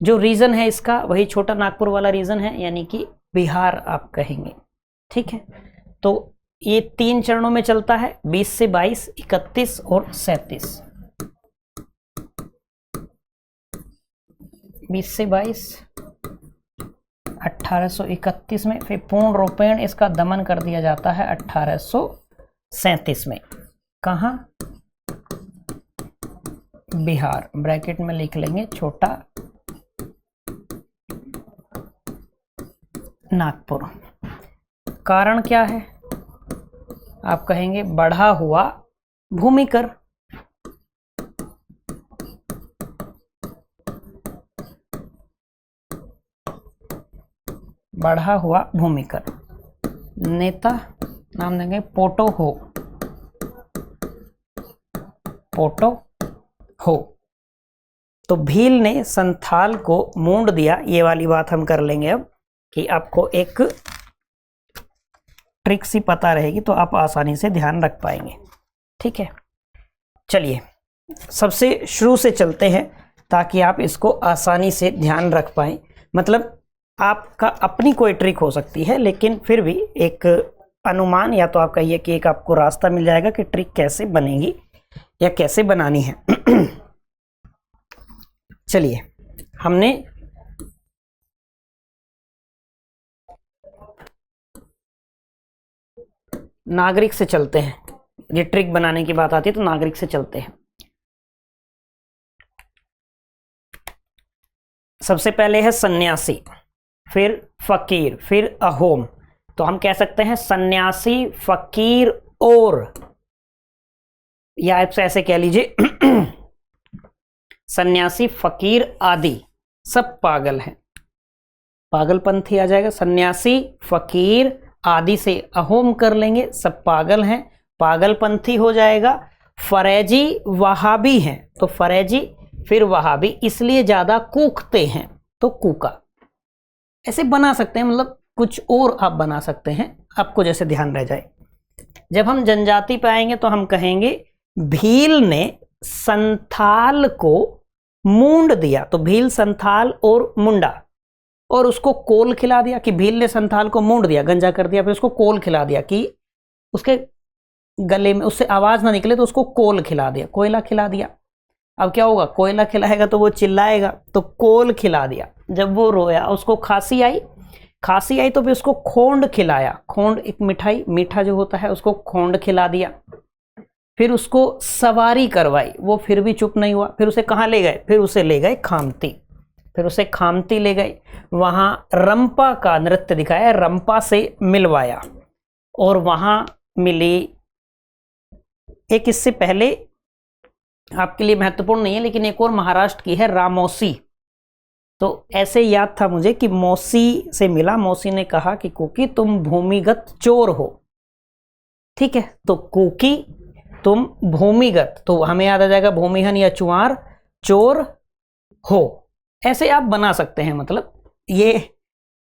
[SPEAKER 1] जो रीजन है इसका वही छोटा नागपुर वाला रीजन है, यानी कि बिहार आप कहेंगे। ठीक है, तो ये 3 चरणों में चलता है, 20 से 22, 31 और 37। 20 से 22 1831 में, फिर पूर्ण रूपेण इसका दमन कर दिया जाता है 1837 में। कहाँ? बिहार। ब्रैकेट में लिख लेंगे छोटा नागपुर। कारण क्या है? आप कहेंगे बढ़ा हुआ भूमि कर। बढ़ा हुआ भूमि कर। नेता नाम देंगे पोटो हो। पोटो हो। तो भील ने संथाल को मूंड दिया। ये वाली बात हम कर लेंगे अब, कि आपको एक ट्रिक सी पता रहेगी तो आप आसानी से ध्यान रख पाएंगे। ठीक है, चलिए सबसे शुरू से चलते हैं ताकि आप इसको आसानी से ध्यान रख पाएं। मतलब आपका अपनी कोई ट्रिक हो सकती है, लेकिन फिर भी एक अनुमान या तो आप कहिए कि एक आपको रास्ता मिल जाएगा कि ट्रिक कैसे बनेगी या कैसे बनानी है। चलिए, हमने नागरिक से चलते हैं। ये ट्रिक बनाने की बात आती है तो नागरिक से चलते हैं। सबसे पहले है सन्यासी, फिर फकीर, फिर अहोम। तो हम कह सकते हैं सन्यासी, फकीर और, या आप ऐसे कह लीजिए सन्यासी, फकीर आदि सब पागल हैं। पागलपंथी आ जाएगा। सन्यासी, फकीर आदि से अहोम कर लेंगे, सब पागल हैं, पागलपंथी हो जाएगा। फरेजी वहाबी हैं, तो फरेजी फिर वहाबी, इसलिए ज्यादा कूकते हैं तो कूका। ऐसे बना सकते हैं, मतलब कुछ और आप बना सकते हैं, आपको जैसे ध्यान रह जाए। जब हम जनजाति पे आएंगे तो हम कहेंगे भील ने संथाल को मूंड दिया। तो भील, संथाल और मुंडा, और उसको कोल खिला दिया। कि भील ने संथाल को मूंड दिया, गंजा कर दिया, फिर उसको कोल खिला दिया कि उसके गले में उससे आवाज ना निकले, तो उसको कोल खिला दिया, कोयला खिला दिया। अब क्या होगा? कोयला खिलाएगा तो वो चिल्लाएगा, तो कोल खिला दिया। जब वो रोया, उसको खांसी आई तो फिर उसको खोंड खिलाया। खोंड एक मिठाई, मीठा जो होता है, उसको खोंड खिला दिया। फिर उसको सवारी करवाई, वो फिर भी चुप नहीं हुआ। फिर उसे कहाँ ले गए? फिर उसे ले गए खामती। फिर उसे खामती ले गए, वहां रंपा का नृत्य दिखाया, रंपा से मिलवाया, और वहां मिली एक, इससे पहले आपके लिए महत्वपूर्ण नहीं है लेकिन एक और महाराष्ट्र की है, रामोसी। तो ऐसे याद था मुझे कि मौसी से मिला। मौसी ने कहा कि कुकी तुम भूमिगत चोर हो। ठीक है, तो कुकी तुम भूमिगत, तो हमें याद आ जाएगा भूमिहन या चुआर, चोर हो। ऐसे आप बना सकते हैं। मतलब ये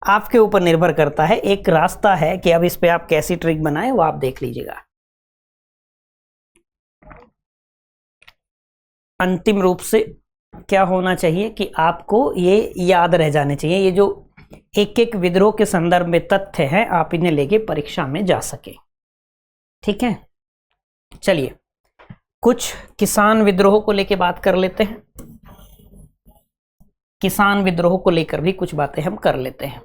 [SPEAKER 1] आपके ऊपर निर्भर करता है। एक रास्ता है कि अब इस पे आप कैसी ट्रिक बनाएं, वो आप देख लीजिएगा। अंतिम रूप से क्या होना चाहिए कि आपको ये याद रह जाने चाहिए। ये जो एक एक विद्रोह के संदर्भ में तथ्य हैं, आप इन्हें लेके परीक्षा में जा सके। ठीक है, चलिए कुछ किसान विद्रोह को लेके बात कर लेते हैं। किसान विद्रोह को लेकर भी कुछ बातें हम कर लेते हैं।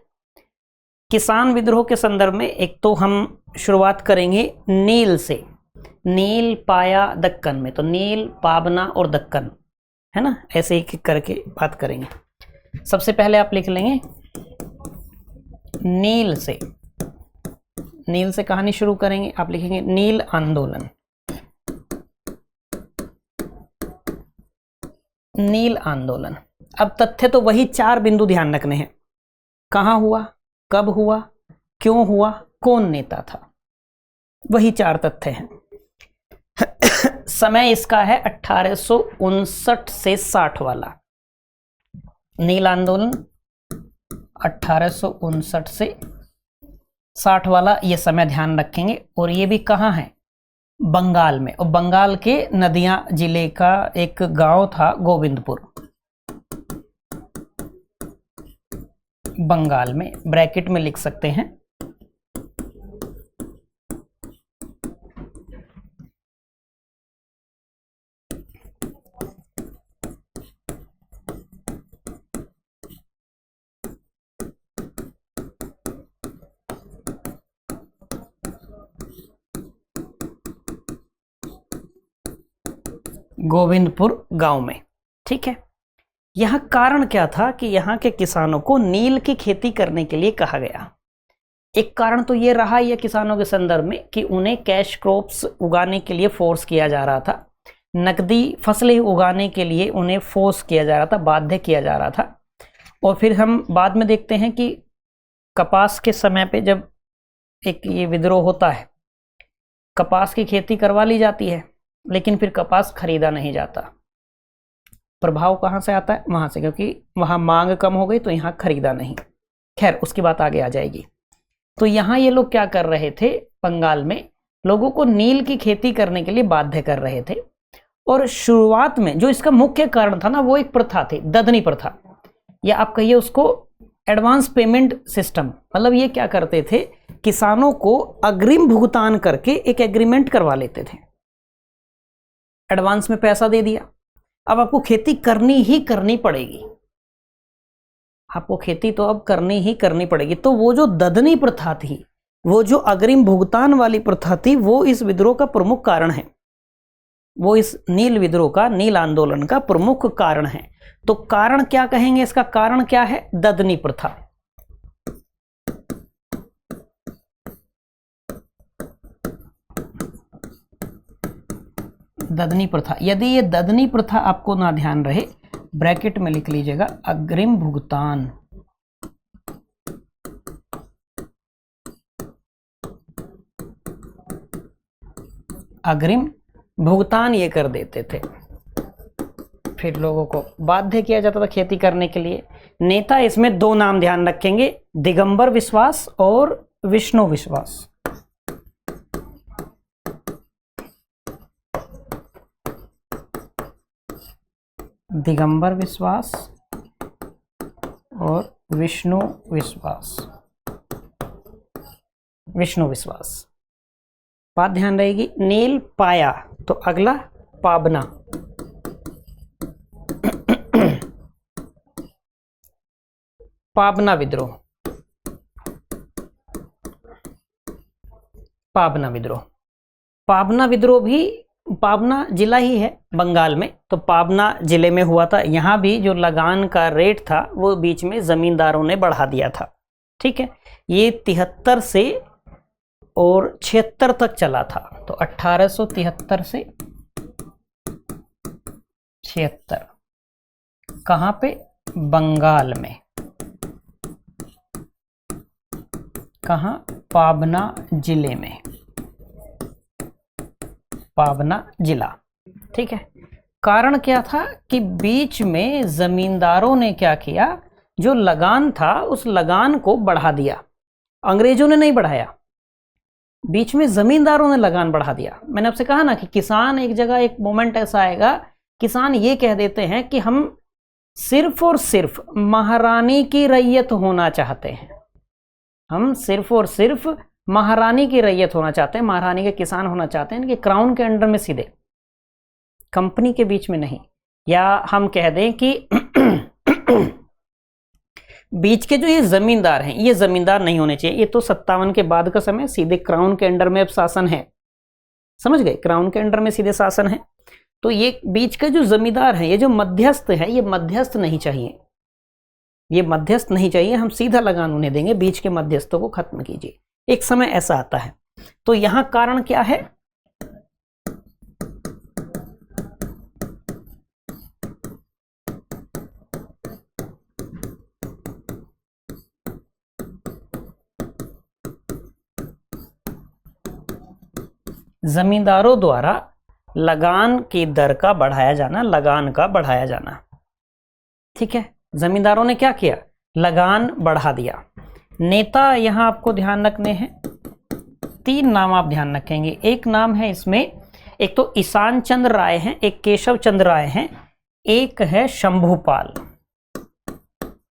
[SPEAKER 1] किसान विद्रोह के संदर्भ में एक तो हम शुरुआत करेंगे नील से। नील पाया दक्कन में, तो नील, पाबना और दक्कन, है ना, ऐसे एक एक करके बात करेंगे। सबसे पहले आप लिख लेंगे नील से। नील से कहानी शुरू करेंगे। आप लिखेंगे नील आंदोलन। नील आंदोलन। अब तथ्य तो वही 4 बिंदु ध्यान रखने हैं। कहां हुआ, कब हुआ, क्यों हुआ, कौन नेता था, वही 4 तथ्य हैं। समय इसका है 1859 से 60 वाला। नील आंदोलन 1859 से 60 वाला ये समय ध्यान रखेंगे। और ये भी कहाँ है, बंगाल में। और बंगाल के नदिया जिले का एक गांव था गोविंदपुर, बंगाल में, ब्रैकेट में लिख सकते हैं। गोविंदपुर गांव में, ठीक है। यहाँ कारण क्या था कि यहाँ के किसानों को नील की खेती करने के लिए कहा गया। एक कारण तो ये रहा ये किसानों के संदर्भ में कि उन्हें कैश क्रॉप्स उगाने के लिए फोर्स किया जा रहा था, नकदी फसलें उगाने के लिए उन्हें फोर्स किया जा रहा था, बाध्य किया जा रहा था। और फिर हम बाद में देखते हैं कि कपास के समय पे जब एक ये विद्रोह होता है, कपास की खेती करवा ली जाती है, लेकिन फिर कपास खरीदा नहीं जाता। प्रभाव कहाँ से आता है, वहाँ से, क्योंकि वहाँ मांग कम हो गई तो यहाँ खरीदा नहीं। खैर उसकी बात आगे आ जाएगी। तो यहाँ ये लोग क्या कर रहे थे, बंगाल में लोगों को नील की खेती करने के लिए बाध्य कर रहे थे। और शुरुआत में जो इसका मुख्य कारण था ना, वो एक प्रथा थी, ददनी प्रथा, या आप कहिए उसको एडवांस पेमेंट सिस्टम। मतलब ये क्या करते थे, किसानों को अग्रिम भुगतान करके एक एग्रीमेंट करवा लेते थे। एडवांस में पैसा दे दिया, अब आपको खेती करनी ही करनी पड़ेगी, आपको खेती तो अब करनी ही करनी पड़ेगी। तो वो जो ददनी प्रथा थी, वो जो अग्रिम भुगतान वाली प्रथा थी, वो इस विद्रोह का प्रमुख कारण है, वो इस नील विद्रोह का, नील आंदोलन का प्रमुख कारण है। तो कारण क्या कहेंगे, इसका कारण क्या है, ददनी प्रथा। ददनी प्रथा, यदि ये ददनी प्रथा आपको ना ध्यान रहे, ब्रैकेट में लिख लीजिएगा अग्रिम भुगतान। अग्रिम भुगतान ये कर देते थे, फिर लोगों को बाध्य किया जाता था खेती करने के लिए। नेता इसमें दो नाम ध्यान रखेंगे, दिगंबर विश्वास और विष्णु विश्वास। दिगंबर विश्वास और विष्णु विश्वास। विष्णु विश्वास, बात ध्यान रहेगी। नील पाया तो अगला पाबना। पाबना विद्रोह, पाबना विद्रोह, पाबना विद्रोह भी पाबना जिला ही है बंगाल में, तो पाबना जिले में हुआ था। यहाँ भी जो लगान का रेट था वो बीच में जमींदारों ने बढ़ा दिया था, ठीक है। ये 73 से और 76 तक चला था, तो 1873 से 76 कहाँ पे, बंगाल में। कहाँ, पाबना जिले में, पाबना जिला, ठीक है। कारण क्या था कि बीच में जमींदारों ने क्या किया, जो लगान था उस लगान को बढ़ा दिया। अंग्रेजों ने नहीं बढ़ाया, बीच में जमींदारों ने लगान बढ़ा दिया। मैंने आपसे कहा ना कि किसान एक जगह, एक मोमेंट ऐसा आएगा, किसान ये कह देते हैं कि हम सिर्फ और सिर्फ महारानी की रैयत होना चाहते हैं, हम सिर्फ और सिर्फ महारानी की रैयत होना चाहते हैं, महारानी के किसान होना चाहते हैं, कि क्राउन के अंडर में सीधे, कंपनी के बीच में नहीं। या हम कह दें कि बीच के जो ये जमींदार हैं, ये जमींदार नहीं होने चाहिए। ये तो 57 के बाद का समय, सीधे क्राउन के अंडर में अब शासन है, समझ गए, क्राउन के अंडर में सीधे शासन है। तो ये बीच के जो जमींदार हैं, ये जो मध्यस्थ है, ये मध्यस्थ नहीं चाहिए, ये मध्यस्थ नहीं चाहिए, हम सीधा लगान उन्हें देंगे, बीच के मध्यस्थों को खत्म कीजिए। एक समय ऐसा आता है। तो यहां कारण क्या है, जमींदारों द्वारा लगान की दर का बढ़ाया जाना, लगान का बढ़ाया जाना, ठीक है। जमींदारों ने क्या किया, लगान बढ़ा दिया। नेता यहाँ आपको ध्यान रखने हैं, 3 नाम आप ध्यान रखेंगे। एक नाम है इसमें, एक तो ईशान चंद्र राय हैं, एक केशव चंद्र राय हैं, एक है शंभुपाल।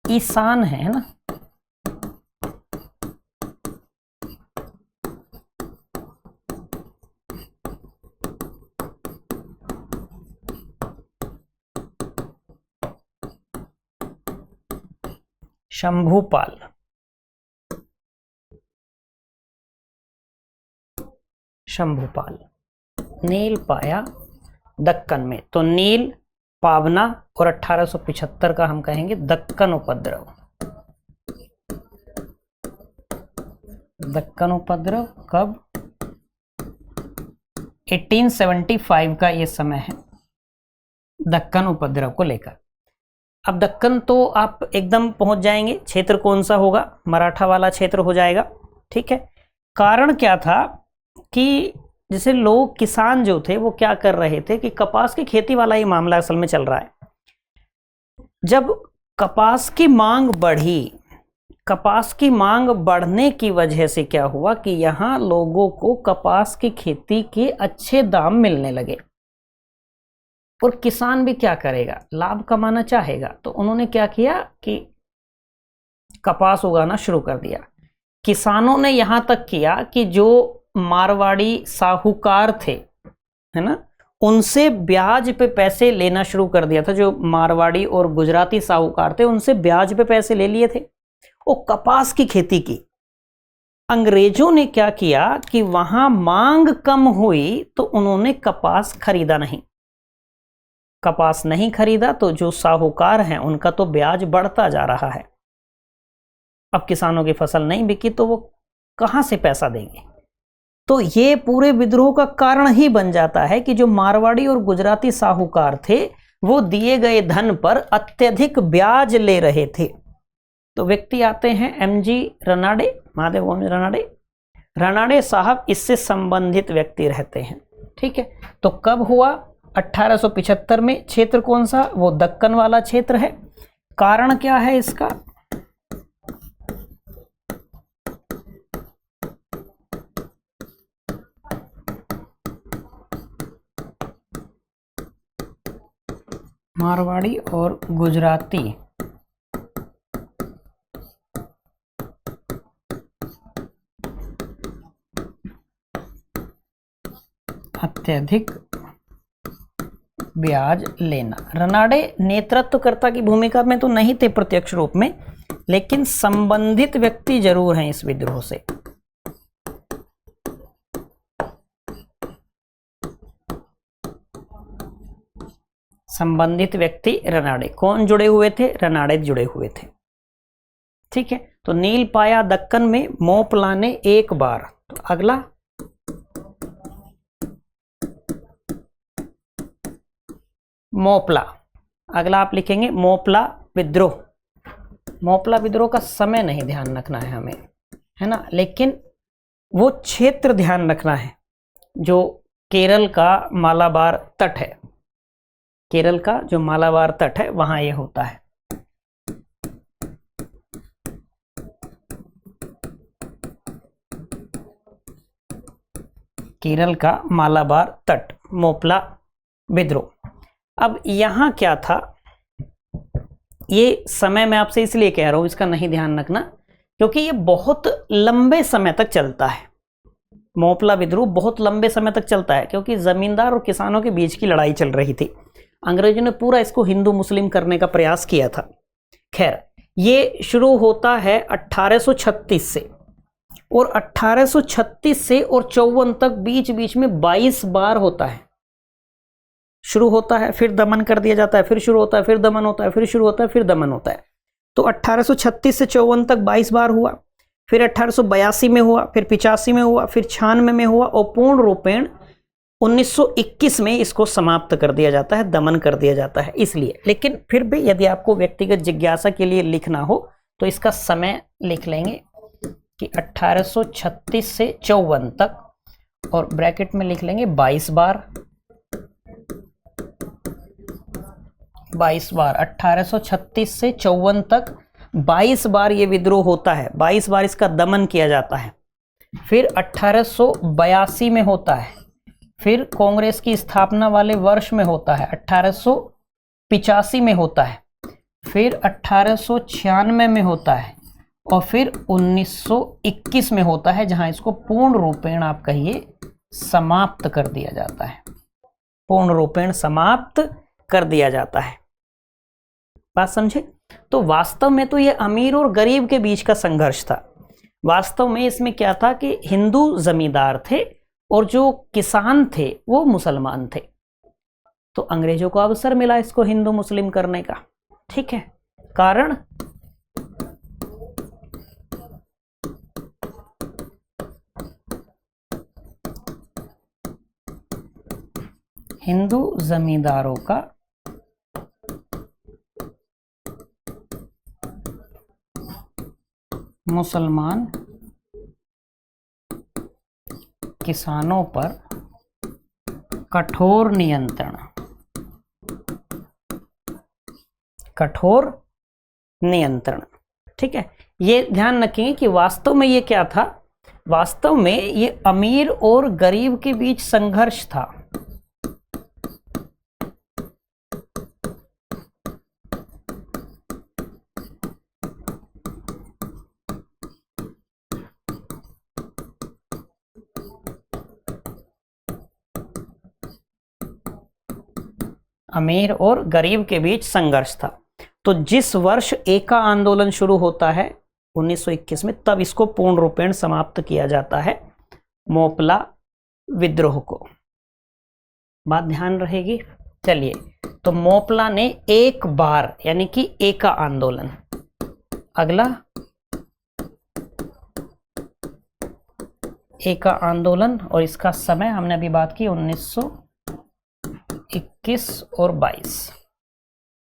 [SPEAKER 1] ईशान है ना, शंभुपाल। शंभुपाल नील पाया दक्कन में, तो नील, पावना और 1875 का हम कहेंगे दक्कन उपद्रव। दक्कन उपद्रव कब? 1875 का ये समय है दक्कन उपद्रव को लेकर। अब दक्कन तो आप एकदम पहुंच जाएंगे, क्षेत्र कौन सा होगा? मराठा वाला क्षेत्र हो जाएगा, ठीक है। कारण क्या था कि जैसे लोग, किसान जो थे वो क्या कर रहे थे कि कपास की खेती वाला ही मामला असल में चल रहा है। जब कपास की मांग बढ़ी, कपास की मांग बढ़ने की वजह से क्या हुआ कि यहाँ लोगों को कपास की खेती के अच्छे दाम मिलने लगे, और किसान भी क्या करेगा, लाभ कमाना चाहेगा, तो उन्होंने क्या किया कि कपास उगाना शुरू कर दिया। किसानों ने यहां तक किया कि जो मारवाड़ी साहूकार थे, है ना, उनसे ब्याज पे पैसे लेना शुरू कर दिया था। जो मारवाड़ी और गुजराती साहूकार थे उनसे ब्याज पे पैसे ले लिए थे, वो कपास की खेती की। अंग्रेजों ने क्या किया कि वहां मांग कम हुई तो उन्होंने कपास खरीदा नहीं। कपास नहीं खरीदा तो जो साहूकार हैं उनका तो ब्याज बढ़ता जा रहा है। अब किसानों की फसल नहीं बिकी तो वो कहां से पैसा देंगे? तो ये पूरे विद्रोह का कारण ही बन जाता है कि जो मारवाड़ी और गुजराती साहूकार थे वो दिए गए धन पर अत्यधिक ब्याज ले रहे थे। तो व्यक्ति आते हैं एमजी रनाडे, महादेव गोविंद रनाडे। रनाडे साहब इससे संबंधित व्यक्ति रहते हैं, ठीक है। तो कब हुआ? 1875 में। क्षेत्र कौन सा? वो दक्कन वाला क्षेत्र है। कारण क्या है इसका? मारवाड़ी और गुजराती अत्यधिक ब्याज लेना। रनाडे नेतृत्वकर्ता की भूमिका में तो नहीं थे प्रत्यक्ष रूप में, लेकिन संबंधित व्यक्ति जरूर हैं इस विद्रोह से। संबंधित व्यक्ति रनाडे। कौन जुड़े हुए थे? रनाडे जुड़े हुए थे, ठीक है। तो नील पाया दक्कन में, मोपला ने एक बार। तो अगला मोपला। अगला आप लिखेंगे मोपला विद्रोह। मोपला विद्रोह का समय नहीं ध्यान रखना है हमें, है ना, लेकिन वो क्षेत्र ध्यान रखना है जो केरल का मालाबार तट है। केरल का जो मालाबार तट है वहां ये होता है। केरल का मालाबार तट, मोपला विद्रोह। अब यहां क्या था, ये समय मैं आपसे इसलिए कह रहा हूं इसका नहीं ध्यान रखना क्योंकि ये बहुत लंबे समय तक चलता है। मोपला विद्रोह बहुत लंबे समय तक चलता है क्योंकि जमींदार और किसानों के बीच की लड़ाई चल रही थी। अंग्रेजों ने पूरा इसको हिंदू मुस्लिम करने का प्रयास किया था। खैर, ये शुरू होता है 1836 से, और 1836 से और 54 तक बीच बीच में 22 बार होता है। शुरू होता है, फिर दमन कर दिया जाता है, फिर शुरू होता है, फिर दमन होता है, फिर शुरू होता है, फिर दमन होता है। तो 1836 से 54 तक 22 बार हुआ, फिर 1882 में हुआ, फिर 85 में हुआ, फिर 96 में हुआ, और पूर्ण रूपेण 1921 में इसको समाप्त कर दिया जाता है, दमन कर दिया जाता है इसलिए। लेकिन फिर भी यदि आपको व्यक्तिगत जिज्ञासा के लिए लिखना हो तो इसका समय लिख लेंगे कि 1836 से 54 तक, और ब्रैकेट में लिख लेंगे 22 बार। 22 बार 1836 से 54 तक 22 बार ये विद्रोह होता है, 22 बार इसका दमन किया जाता है। फिर 1882 में होता है, फिर कांग्रेस की स्थापना वाले वर्ष में होता है, 1885 में होता है, फिर 1896 में होता है, और फिर 1921 में होता है, जहां इसको पूर्ण रूपेण आप कहिए समाप्त कर दिया जाता है, पूर्ण रूपेण समाप्त कर दिया जाता है। बात समझे? तो वास्तव में तो ये अमीर और गरीब के बीच का संघर्ष था। वास्तव में इसमें क्या था कि हिंदू जमींदार थे और जो किसान थे वो मुसलमान थे। तो अंग्रेजों को अवसर मिला इसको हिंदू मुस्लिम करने का, ठीक है। कारण हिंदू जमींदारों का मुसलमान किसानों पर कठोर नियंत्रण, कठोर नियंत्रण, ठीक है। ये ध्यान रखेंगे कि वास्तव में ये क्या था, वास्तव में ये अमीर और गरीब के बीच संघर्ष था। अमीर और गरीब के बीच संघर्ष था। तो जिस वर्ष एका आंदोलन शुरू होता है 1921 में, तब इसको पूर्ण रूपेण समाप्त किया जाता है, मोपला विद्रोह को। बात ध्यान रहेगी। चलिए, तो मोपला ने एक बार यानी कि एका आंदोलन, अगला एका आंदोलन, और इसका समय हमने अभी बात की 1921 और 22,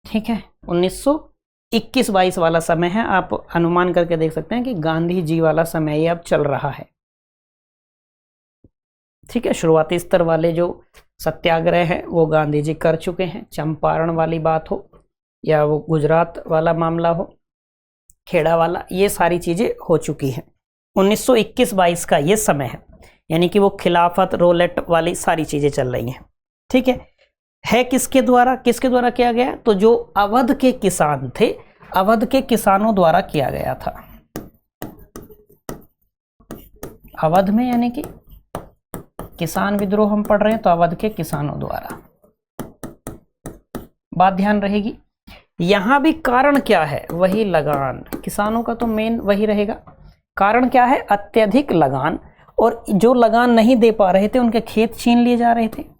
[SPEAKER 1] ठीक है। 1921-22 वाला समय है, आप अनुमान करके देख सकते हैं कि गांधी जी वाला समय ये अब चल रहा है, ठीक है। शुरुआती स्तर वाले जो सत्याग्रह है वो गांधी जी कर चुके हैं, चंपारण वाली बात हो या वो गुजरात वाला मामला हो, खेड़ा वाला, ये सारी चीजें हो चुकी हैं। 1921-22 का ये समय है, यानी कि वो खिलाफत रोलेट वाली सारी चीजें चल रही हैं, ठीक है किसके द्वारा किया गया? तो जो अवध के किसान थे, अवध के किसानों द्वारा किया गया था। अवध में यानी कि किसान विद्रोह हम पढ़ रहे हैं, तो अवध के किसानों द्वारा। बात ध्यान रहेगी। यहां भी कारण क्या है? वही लगान, किसानों का तो मेन वही रहेगा। कारण क्या है? अत्यधिक लगान, और जो लगान नहीं दे पा रहे थे उनके खेत छीन लिए जा रहे थे।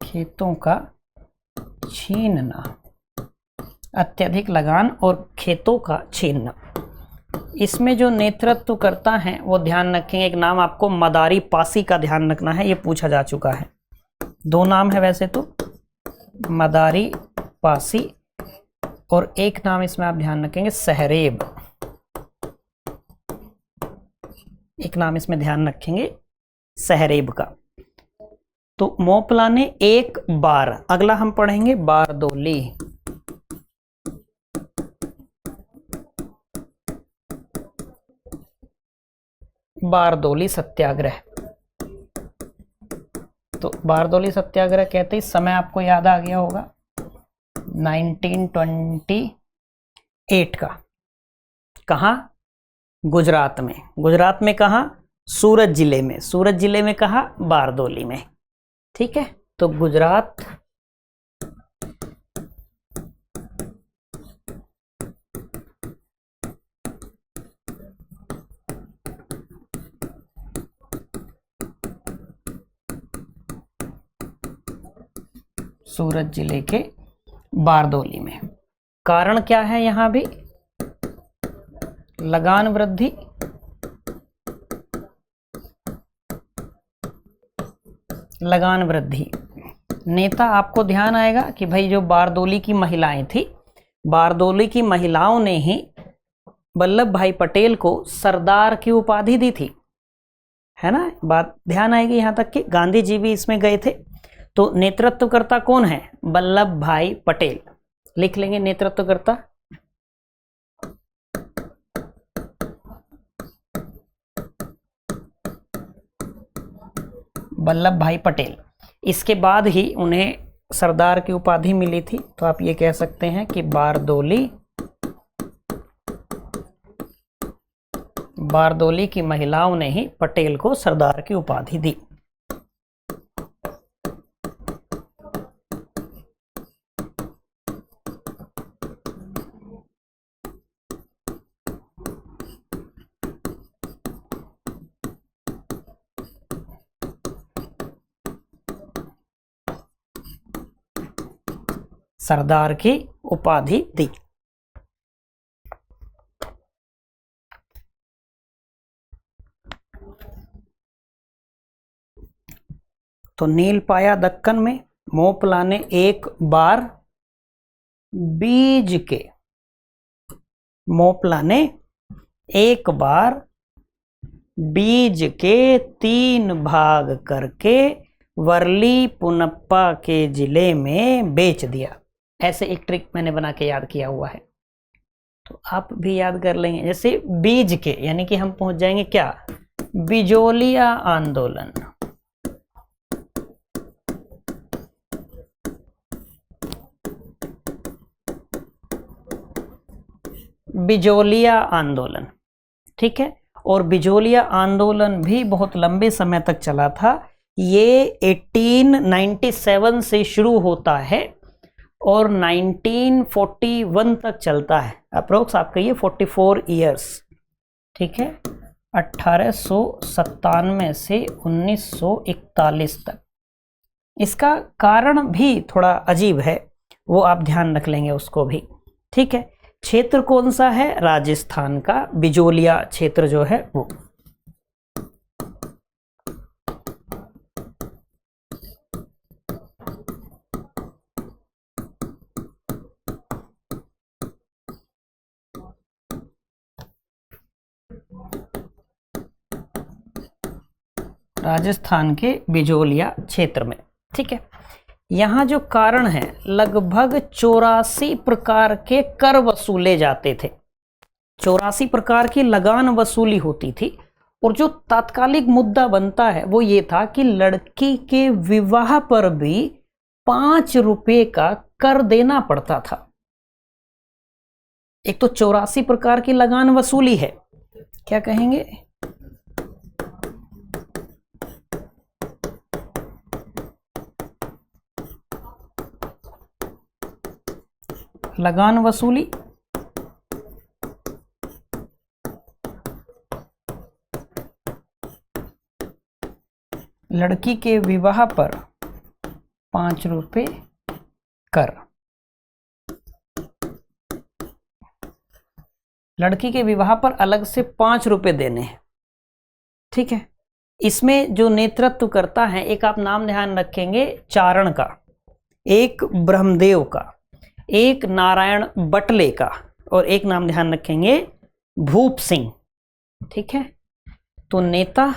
[SPEAKER 1] खेतों का छीनना, अत्यधिक लगान और खेतों का छीनना। इसमें जो नेतृत्व करता है वो ध्यान रखेंगे, एक नाम आपको मदारी पासी का ध्यान रखना है, ये पूछा जा चुका है। दो नाम है वैसे तो, मदारी पासी, और एक नाम इसमें आप ध्यान रखेंगे सहरेब, एक नाम इसमें ध्यान रखेंगे सहरेब का। तो मोपला ने एक बार, अगला हम पढ़ेंगे बारदोली। बारदोली सत्याग्रह। तो बारदोली सत्याग्रह कहते ही समय आपको याद आ गया होगा 1928 का। कहां? गुजरात में। गुजरात में कहां? सूरत जिले में। सूरत जिले में कहां? बारदोली में, ठीक है। तो गुजरात सूरत जिले के बारदोली में। कारण क्या है? यहां भी लगान वृद्धि, लगान वृद्धि। नेता आपको ध्यान आएगा कि भाई जो बारदोली की महिलाएं थी, बारदोली की महिलाओं ने ही वल्लभ भाई पटेल को सरदार की उपाधि दी थी, है ना। बात ध्यान आएगी यहां तक कि गांधी जी भी इसमें गए थे। तो नेतृत्वकर्ता कौन है? वल्लभ भाई पटेल। लिख लेंगे नेतृत्वकर्ता वल्लभ भाई पटेल। इसके बाद ही उन्हें सरदार की उपाधि मिली थी। तो आप ये कह सकते हैं कि बारदोली की महिलाओं ने ही पटेल को सरदार की उपाधि दी। सरदार की उपाधि दी। तो नील पाया दक्कन में मोपला ने एक बार बीज के 3 भाग करके वर्ली पुनप्पा के जिले में बेच दिया। ऐसे एक ट्रिक मैंने बना के याद किया हुआ है, तो आप भी याद कर लेंगे। जैसे बीज के यानी कि हम पहुंच जाएंगे क्या? बिजोलिया आंदोलन। बिजोलिया आंदोलन, ठीक है। और बिजोलिया आंदोलन भी बहुत लंबे समय तक चला था। ये 1897 से शुरू होता है और 1941 तक चलता है। अप्रोक्स आपका ये 44 इयर्स, ठीक है। 1897 से 1941 तक। इसका कारण भी थोड़ा अजीब है, वो आप ध्यान रख लेंगे उसको भी, ठीक है। क्षेत्र कौन सा है? राजस्थान का बिजोलिया क्षेत्र जो है वो। राजस्थान के बिजोलिया क्षेत्र में, ठीक है। यहाँ जो कारण है, लगभग 84 प्रकार के कर वसूले जाते थे। 84 प्रकार की लगान वसूली होती थी। और जो तात्कालिक मुद्दा बनता है वो ये था कि लड़की के विवाह पर भी 5 रुपए का कर देना पड़ता था। एक तो 84 प्रकार की लगान वसूली है, क्या कहेंगे? लगान वसूली। लड़की के विवाह पर 5 रुपए कर। लड़की के विवाह पर अलग से 5 रुपए देने हैं, ठीक है। इसमें जो नेतृत्व करता है, एक आप नाम ध्यान रखेंगे चारण का, एक ब्रह्मदेव का, एक नारायण बटले का, और एक नाम ध्यान रखेंगे भूप सिंह, ठीक है। तो नेता,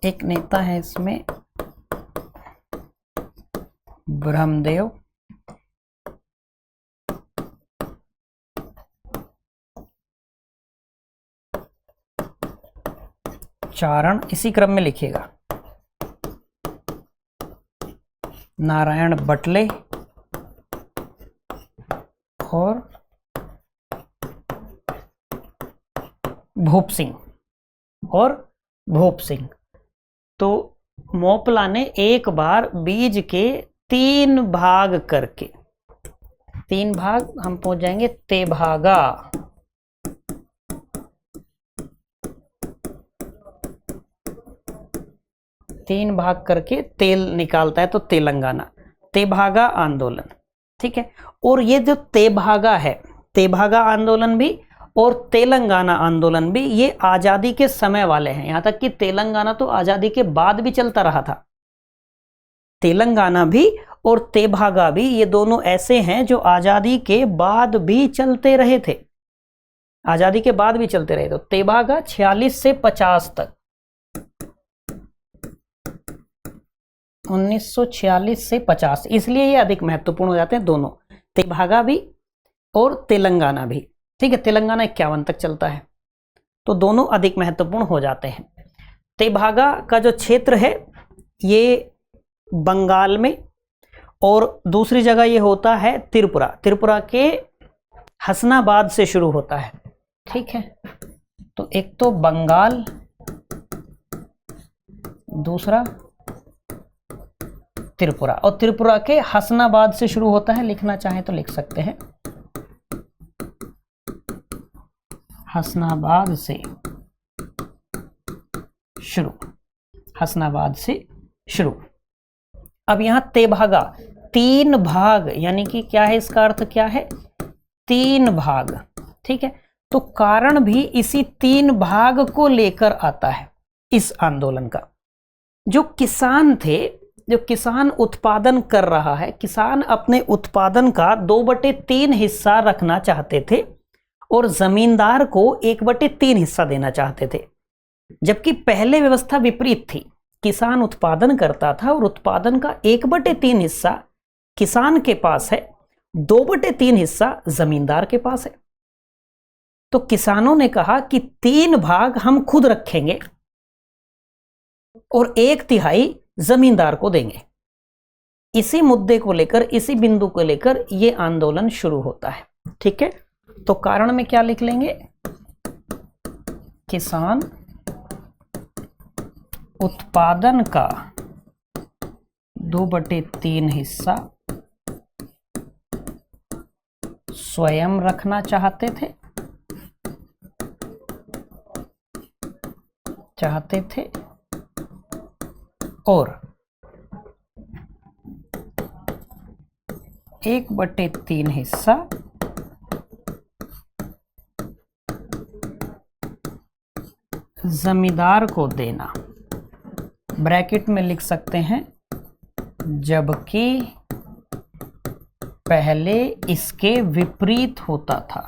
[SPEAKER 1] एक नेता है इसमें ब्रह्मदेव, चारण, इसी क्रम में लिखिएगा, नारायण बटले और भूप सिंह। तो मोपला ने एक बार बीज के 3 भाग करके, 3 भाग हम पहुंच जाएंगे तेभागा, तीन भाग करके तेल निकालता है, तो तेलंगाना, तेभागा आंदोलन, ठीक है। और ये जो तेभागा है, तेभागा आंदोलन भी और तेलंगाना आंदोलन भी, ये आजादी के समय वाले हैं। यहां तक कि तेलंगाना तो आजादी के बाद भी चलता रहा था, तेलंगाना भी और तेभागा भी, ये दोनों ऐसे हैं जो आजादी के बाद भी चलते रहे थे, आजादी के बाद भी चलते रहे। तो तेभागा 46 से 50 तक, 1946 से 50, इसलिए ये अधिक महत्वपूर्ण हो जाते हैं दोनों, तेभागा भी और तेलंगाना भी। ठीक है, तेलंगाना 51 तक चलता है, तो दोनों अधिक महत्वपूर्ण हो जाते हैं। तेभागा का जो क्षेत्र है ये बंगाल में, और दूसरी जगह ये होता है त्रिपुरा, त्रिपुरा के हसनाबाद से शुरू होता है। ठीक है, तो एक तो बंगाल, दूसरा त्रिपुरा, और त्रिपुरा के हसनाबाद से शुरू होता है, लिखना चाहे तो लिख सकते हैं, हसनाबाद से शुरू, हसनाबाद से शुरू। अब यहां तेभागा 3 भाग, यानी कि क्या है, इसका अर्थ क्या है, 3 भाग। ठीक है, तो कारण भी इसी 3 भाग को लेकर आता है इस आंदोलन का। जो किसान थे, जो किसान उत्पादन कर रहा है, किसान अपने उत्पादन का 2/3 हिस्सा रखना चाहते थे और जमींदार को 1/3 हिस्सा देना चाहते थे, जबकि पहले व्यवस्था विपरीत थी। किसान उत्पादन करता था और उत्पादन का 1/3 हिस्सा किसान के पास है, 2/3 हिस्सा जमींदार के पास है। तो किसानों ने कहा कि 3 भाग हम खुद रखेंगे और 1/3 जमींदार को देंगे। इसी मुद्दे को लेकर, इसी बिंदु को लेकर यह आंदोलन शुरू होता है। ठीक है, तो कारण में क्या लिख लेंगे, किसान उत्पादन का 2/3 हिस्सा स्वयं रखना चाहते थे और 1/3 हिस्सा जमींदार को देना। ब्रैकेट में लिख सकते हैं, जबकि पहले इसके विपरीत होता था।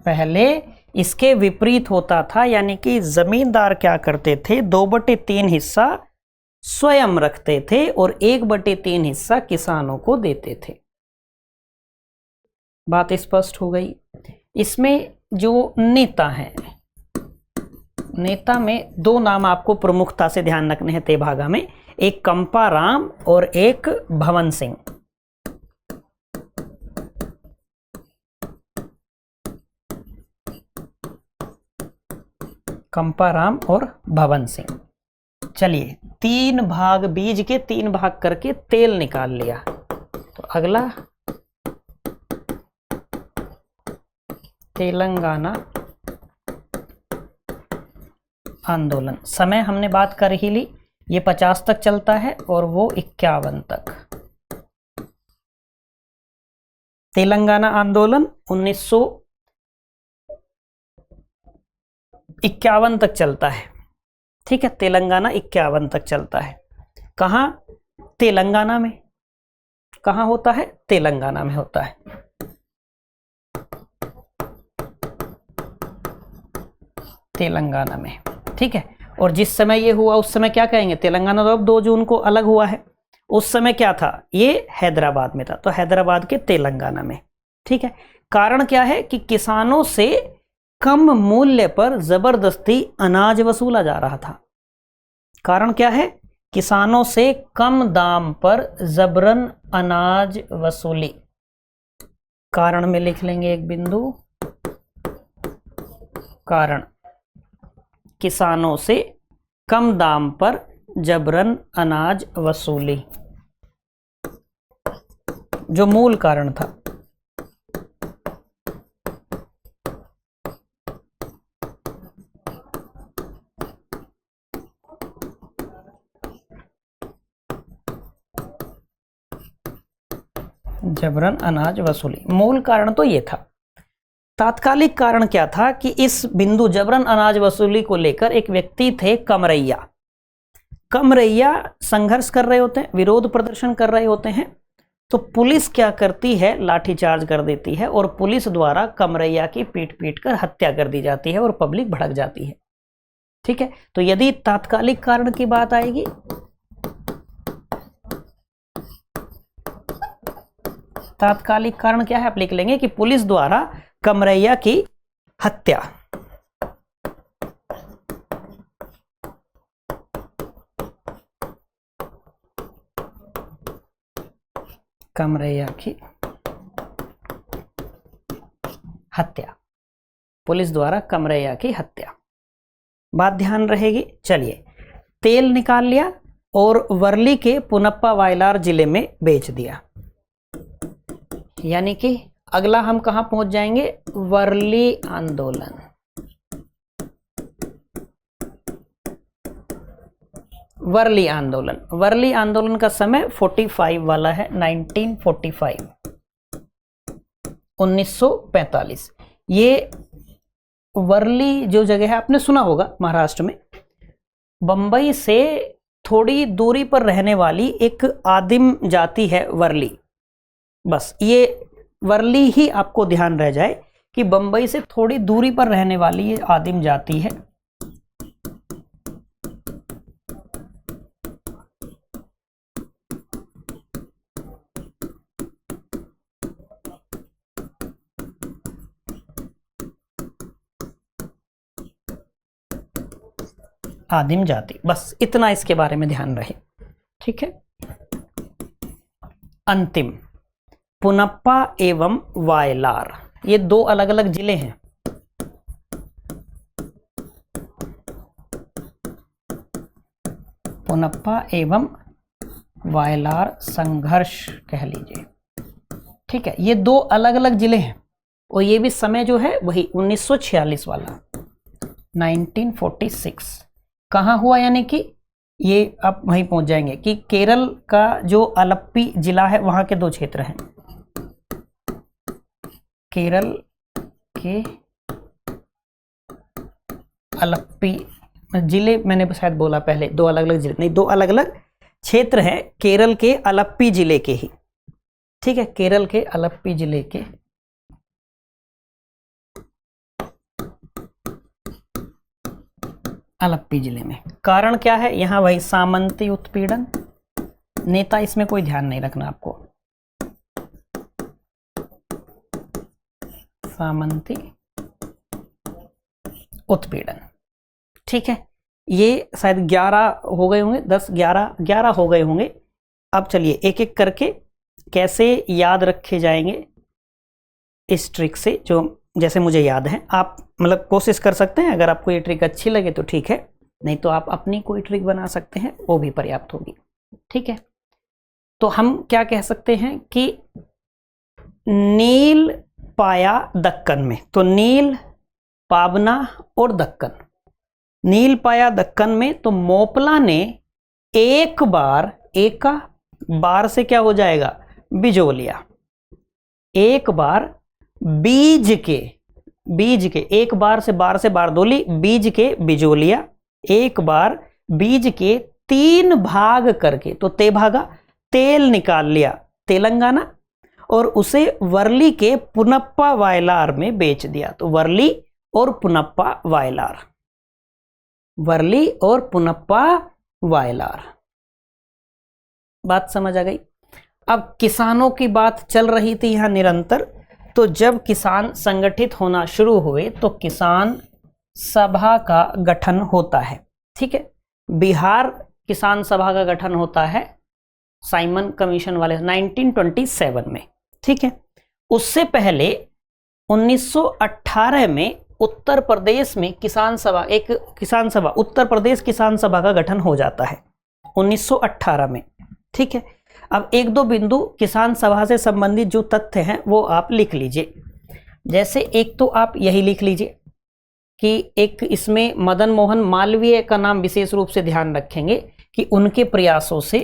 [SPEAKER 1] पहले इसके विपरीत होता था, यानी कि जमींदार क्या करते थे, 2/3 हिस्सा स्वयं रखते थे और 1/3 हिस्सा किसानों को देते थे। बात स्पष्ट हो गई। इसमें जो नेता हैं, नेता में 2 नाम आपको प्रमुखता से ध्यान रखने हैं तेभागा में, एक कंपाराम और एक भवन सिंह। कंपाराम और भवन सिंह। चलिए, 3 भाग, बीज के 3 भाग करके तेल निकाल लिया। तो अगला तेलंगाना आंदोलन। समय हमने बात कर ही ली, ये 50 तक चलता है और वो 51 तक। तेलंगाना आंदोलन 1951 तक चलता है। ठीक है, तेलंगाना 51 तक चलता है। कहां, तेलंगाना में। कहां होता है, तेलंगाना में होता है। तेलंगाना में। ठीक है, और जिस समय ये हुआ उस समय क्या कहेंगे, तेलंगाना तो अब 2 जून को अलग हुआ है, उस समय क्या था, ये हैदराबाद में था, तो हैदराबाद के तेलंगाना में। ठीक है, कारण क्या है कि किसानों से कम मूल्य पर जबरदस्ती अनाज वसूला जा रहा था। कारण क्या है, किसानों से कम दाम पर जबरन अनाज वसूली। कारण में लिख लेंगे एक बिंदु, कारण किसानों से कम दाम पर जबरन अनाज वसूली, जो मूल कारण था। जबरन अनाज वसूली, मूल कारण तो ये था। तात्कालिक कारण क्या था कि इस बिंदु जबरन अनाज वसूली को लेकर एक व्यक्ति थे कमरैया। कमरैया संघर्ष कर रहे होते हैं, विरोध प्रदर्शन कर रहे होते हैं, तो पुलिस क्या करती है, लाठीचार्ज कर देती है और पुलिस द्वारा कमरैया की पीट पीट कर हत्या कर दी जाती है और पब्लिक भड़क जाती है। ठीक है, तो यदि तात्कालिक कारण की बात आएगी, तात्कालिक कारण क्या है, आप लिख लेंगे कि पुलिस द्वारा कमरैया की हत्या। कमरैया की हत्या, पुलिस द्वारा कमरैया की हत्या, बात ध्यान रहेगी। चलिए, तेल निकाल लिया और वर्ली के पुनप्पा वायलार जिले में बेच दिया। यानी कि अगला हम कहां पहुंच जाएंगे, वर्ली आंदोलन। वर्ली आंदोलन, वर्ली आंदोलन का समय 45 वाला है, 1945, 1945। ये वर्ली जो जगह है आपने सुना होगा, महाराष्ट्र में, बंबई से थोड़ी दूरी पर रहने वाली एक आदिम जाति है वर्ली। बस ये वर्ली ही आपको ध्यान रह जाए कि बंबई से थोड़ी दूरी पर रहने वाली ये आदिम जाति है। आदिम जाति, बस इतना इसके बारे में ध्यान रहे। ठीक है, अंतिम, पुनप्पा एवं वायलार, ये दो अलग अलग जिले हैं। पुनप्पा एवं वायलार संघर्ष कह लीजिए। ठीक है, ये दो अलग अलग जिले हैं और ये भी समय जो है वही 1946 वाला, 1946। कहाँ हुआ, यानी कि ये आप वहीं पहुंच जाएंगे कि केरल का जो आलप्पी जिला है वहां के दो क्षेत्र हैं। केरल के आलप्पी जिले, मैंने शायद बोला पहले दो अलग अलग जिले, नहीं, दो अलग अलग क्षेत्र हैं केरल के आलप्पी जिले के ही। ठीक है, केरल के आलप्पी जिले के आलप्पी जिले में। कारण क्या है, यहां वही सामंती उत्पीड़न, नेता इसमें कोई ध्यान नहीं रखना आपको, सामंती उत्पीड़न। ठीक है, ये शायद 11 हो गए होंगे, 10 11 हो गए होंगे। अब चलिए एक एक करके कैसे याद रखे जाएंगे इस ट्रिक से, जो जैसे मुझे याद है। आप मतलब कोशिश कर सकते हैं, अगर आपको ये ट्रिक अच्छी लगे तो ठीक है, नहीं तो आप अपनी कोई ट्रिक बना सकते हैं, वो भी पर्याप्त होगी। ठीक है, तो हम क्या कह सकते हैं कि नील पाया दक्कन में, तो नील, पाबना और दक्कन, नील पाया दक्कन में तो मोपला ने एक बार, एक का बार से क्या हो जाएगा, बिजोलिया, एक बार बीज के एक बार से बारदोली, बीज के बिजोलिया, एक बार बीज के 3 भाग करके, तो तेभागा, तेल निकाल लिया तेलंगाना, और उसे वर्ली के पुनप्पा वायलार में बेच दिया। तो वर्ली और पुनप्पा वायलार, वर्ली और पुनप्पा वायलार, बात समझ आ गई। अब किसानों की बात चल रही थी यहां निरंतर, तो जब किसान संगठित होना शुरू हुए तो किसान सभा का गठन होता है। ठीक है, बिहार किसान सभा का गठन होता है साइमन कमीशन वाले 1927 में। ठीक है, उससे पहले 1918 में उत्तर प्रदेश में किसान सभा, एक किसान सभा, उत्तर प्रदेश किसान सभा का गठन हो जाता है 1918 में। ठीक है, अब एक दो बिंदु किसान सभा से संबंधित जो तथ्य हैं वो आप लिख लीजिए। जैसे एक तो आप यही लिख लीजिए कि एक इसमें मदन मोहन मालवीय का नाम विशेष रूप से ध्यान रखेंगे कि उनके प्रयासों से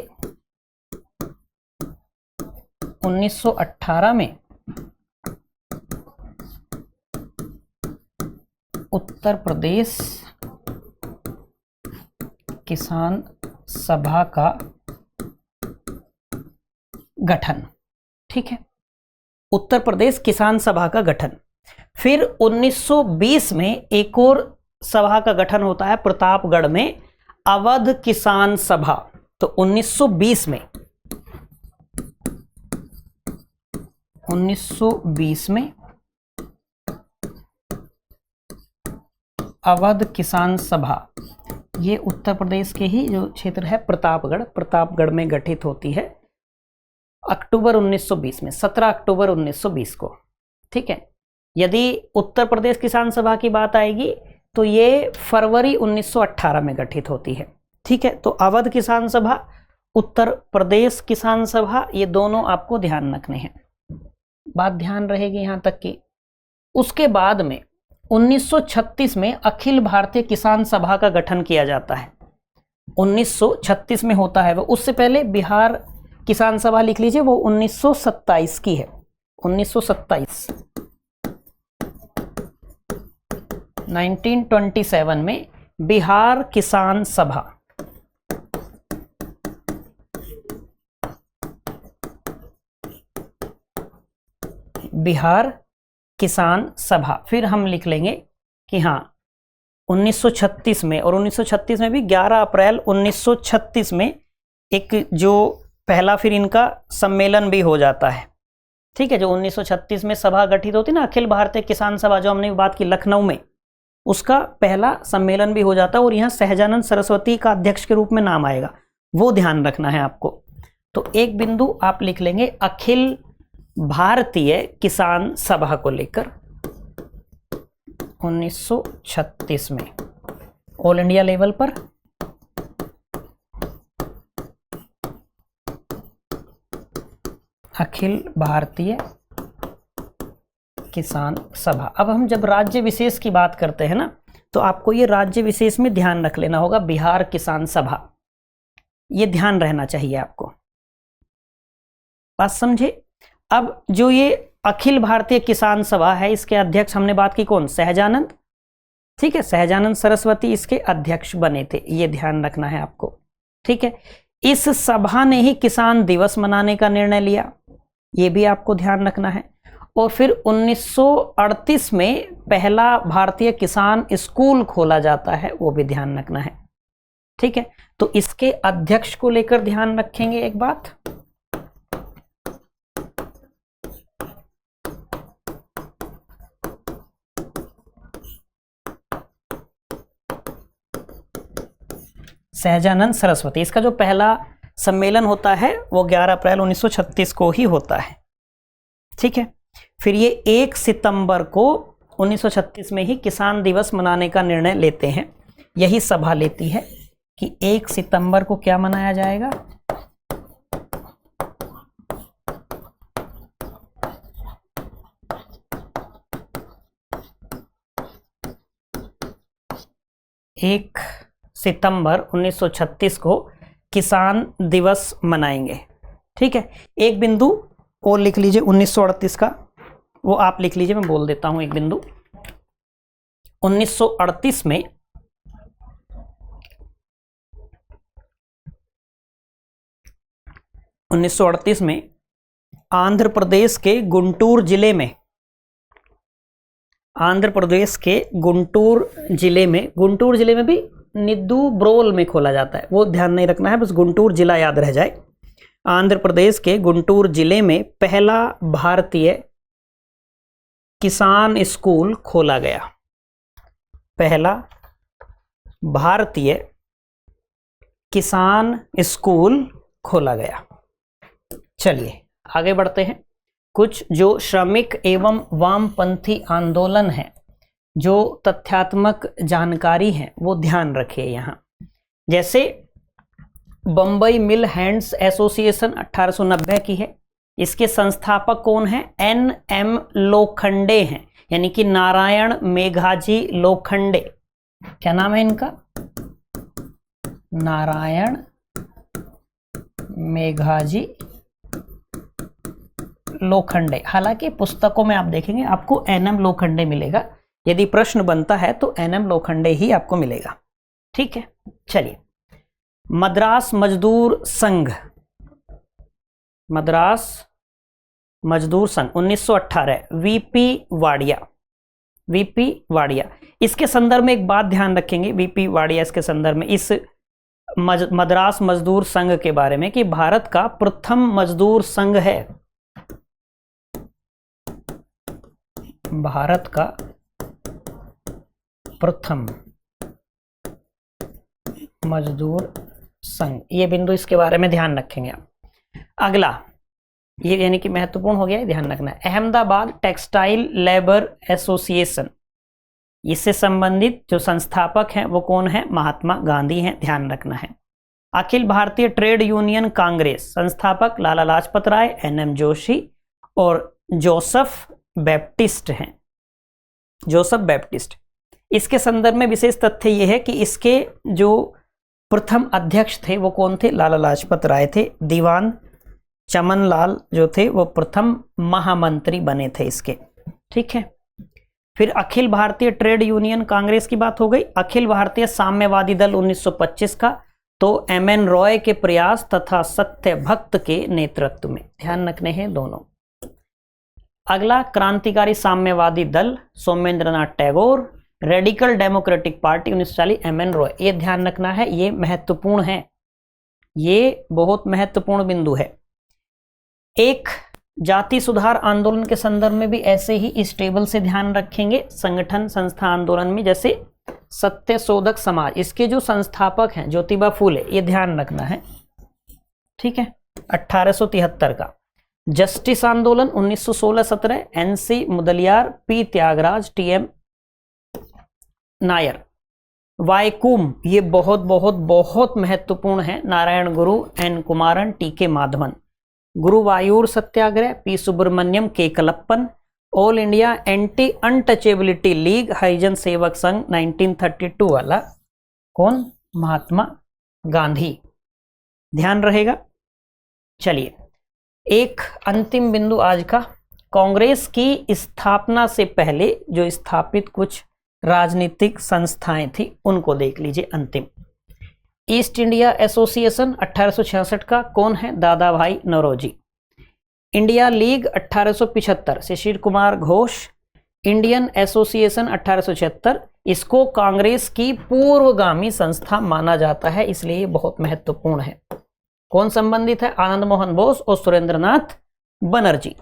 [SPEAKER 1] 1918 में उत्तर प्रदेश किसान सभा का गठन। ठीक है, उत्तर प्रदेश किसान सभा का गठन। फिर 1920 में एक और सभा का गठन होता है प्रतापगढ़ में, अवध किसान सभा। तो 1920 में अवध किसान सभा, ये उत्तर प्रदेश के ही जो क्षेत्र है प्रतापगढ़ में गठित होती है अक्टूबर 1920 में, 17 अक्टूबर 1920 को। ठीक है, यदि उत्तर प्रदेश किसान सभा की बात आएगी तो ये फरवरी 1918 में गठित होती है। ठीक है, तो अवध किसान सभा, उत्तर प्रदेश किसान सभा, ये दोनों आपको ध्यान रखने हैं। बात ध्यान रहेगी यहां तक की। उसके बाद में 1936 में अखिल भारतीय किसान सभा का गठन किया जाता है, 1936 में होता है वो। उससे पहले बिहार किसान सभा लिख लीजिए, वो 1927 की है, 1927। 1927 में बिहार किसान सभा, बिहार किसान सभा। फिर हम लिख लेंगे कि हाँ 1936 में, और 1936 में भी 11 अप्रैल 1936 में एक जो पहला फिर इनका सम्मेलन भी हो जाता है। ठीक है, जो 1936 में सभा गठित होती ना, अखिल भारतीय किसान सभा, जो हमने बात की लखनऊ में, उसका पहला सम्मेलन भी हो जाता है और यहाँ सहजानंद सरस्वती का अध्यक्ष के रूप में नाम आएगा, वो ध्यान रखना है आपको। तो एक बिंदु आप लिख लेंगे अखिल भारतीय किसान सभा को लेकर 1936 में ऑल इंडिया लेवल पर अखिल भारतीय किसान सभा। अब हम जब राज्य विशेष की बात करते हैं ना, तो आपको ये राज्य विशेष में ध्यान रख लेना होगा, बिहार किसान सभा, ये ध्यान रहना चाहिए आपको। बात समझे? अब जो ये अखिल भारतीय किसान सभा है, इसके अध्यक्ष हमने बात की कौन? सहजानंद। ठीक है, सहजानंद सरस्वती इसके अध्यक्ष बने थे, ये ध्यान रखना है आपको। ठीक है, इस सभा ने ही किसान दिवस मनाने का निर्णय लिया, ये भी आपको ध्यान रखना है। और फिर 1938 में पहला भारतीय किसान स्कूल खोला जाता है, वो भी ध्यान रखना है। ठीक है, तो इसके अध्यक्ष को लेकर ध्यान रखेंगे एक बात, सहजानंद सरस्वती। इसका जो पहला सम्मेलन होता है वो 11 अप्रैल 1936 को ही होता है। ठीक है, फिर ये 1 सितंबर को 1936 में ही किसान दिवस मनाने का निर्णय लेते हैं। यही सभा लेती है कि 1 सितंबर को क्या मनाया जाएगा? एक सितंबर 1936 को किसान दिवस मनाएंगे। ठीक है, एक बिंदु और लिख लीजिए 1938 का, वो आप लिख लीजिए, मैं बोल देता हूं एक बिंदु। 1938 में आंध्र प्रदेश के गुंटूर जिले में, गुंटूर जिले में भी निद्दू ब्रोल में खोला जाता है, वो ध्यान नहीं रखना है, बस गुंटूर जिला याद रह जाए। आंध्र प्रदेश के गुंटूर जिले में पहला भारतीय किसान स्कूल खोला गया, पहला भारतीय किसान स्कूल खोला गया। चलिए आगे बढ़ते हैं। कुछ जो श्रमिक एवं वामपंथी आंदोलन है, जो तथ्यात्मक जानकारी है, वो ध्यान रखिए यहां। जैसे बंबई मिल हैंड्स एसोसिएशन 1890 की है, इसके संस्थापक कौन है? NM लोखंडे हैं, यानी कि नारायण मेघाजी लोखंडे। क्या नाम है इनका? नारायण मेघाजी लोखंडे। हालांकि पुस्तकों में आप देखेंगे आपको NM लोखंडे मिलेगा, यदि प्रश्न बनता है तो NM लोखंडे ही आपको मिलेगा। ठीक है, चलिए। मद्रास मजदूर संघ, मद्रास मजदूर संघ 1918, वीपी वाडिया, वीपी वाडिया। इसके संदर्भ में एक बात ध्यान रखेंगे, वीपी वाडिया इसके संदर्भ में इस मद्रास मजदूर संघ के बारे में कि भारत का प्रथम मजदूर संघ है, भारत का प्रथम मजदूर संघ। ये बिंदु इसके बारे में ध्यान रखेंगे आप। अगला ये यानी कि महत्वपूर्ण हो गया, ध्यान रखना है। अहमदाबाद टेक्सटाइल लेबर एसोसिएशन, इससे संबंधित जो संस्थापक हैं वो कौन है? महात्मा गांधी हैं, ध्यान रखना है। अखिल भारतीय ट्रेड यूनियन कांग्रेस, संस्थापक लाला लाजपत राय, NM जोशी और जोसेफ बैप्टिस्ट हैं, जोसेफ बैप्टिस्ट। इसके संदर्भ में विशेष तथ्य यह है कि इसके जो प्रथम अध्यक्ष थे वो कौन थे? लाला लाजपत राय थे। दीवान चमन लाल जो थे वो प्रथम महामंत्री बने थे इसके। ठीक है, फिर अखिल भारतीय ट्रेड यूनियन कांग्रेस की बात हो गई। अखिल भारतीय साम्यवादी दल 1925 का, तो MN रॉय के प्रयास तथा सत्य भक्त के नेतृत्व में, ध्यान रखने हैं दोनों। अगला क्रांतिकारी साम्यवादी दल Somendranath Tagore, radical democratic party 1940, MN Roy. ये ध्यान रखना है, ये महत्वपूर्ण है, ये बहुत महत्वपूर्ण बिंदु है। एक जाति सुधार आंदोलन के संदर्भ में भी ऐसे ही इस टेबल से ध्यान रखेंगे। संगठन संस्था आंदोलन में जैसे सत्य शोधक समाज, इसके जो संस्थापक हैं ज्योतिबा फूले, ये ध्यान रखना है। ठीक है, 1873 का। जस्टिस आंदोलन 1916-17, NC Mudaliar, P Tyagaraja, TM Nair. वायकुम, ये बहुत बहुत बहुत महत्वपूर्ण है। Narayana Guru, N Kumaran, TK Madhavan. Guruvayur Satyagraha, P Subramaniam, K Kelappan. All India anti untouchability league, Harijan Sevak Sangh 1932 वाला कौन? महात्मा गांधी, ध्यान रहेगा। चलिए, एक अंतिम बिंदु आज का, कांग्रेस की स्थापना से पहले जो स्थापित कुछ राजनीतिक संस्थाएं थी उनको देख लीजिए। अंतिम, ईस्ट इंडिया एसोसिएशन 1866 का, कौन है? दादा भाई Naoroji. India league 1875, Shishir Kumar Ghosh. Indian association 1876, इसको कांग्रेस की पूर्वगामी संस्था माना जाता है, इसलिए बहुत महत्वपूर्ण है। कौन संबंधित है? आनंद मोहन बोस और सुरेंद्रनाथ बनर्जी।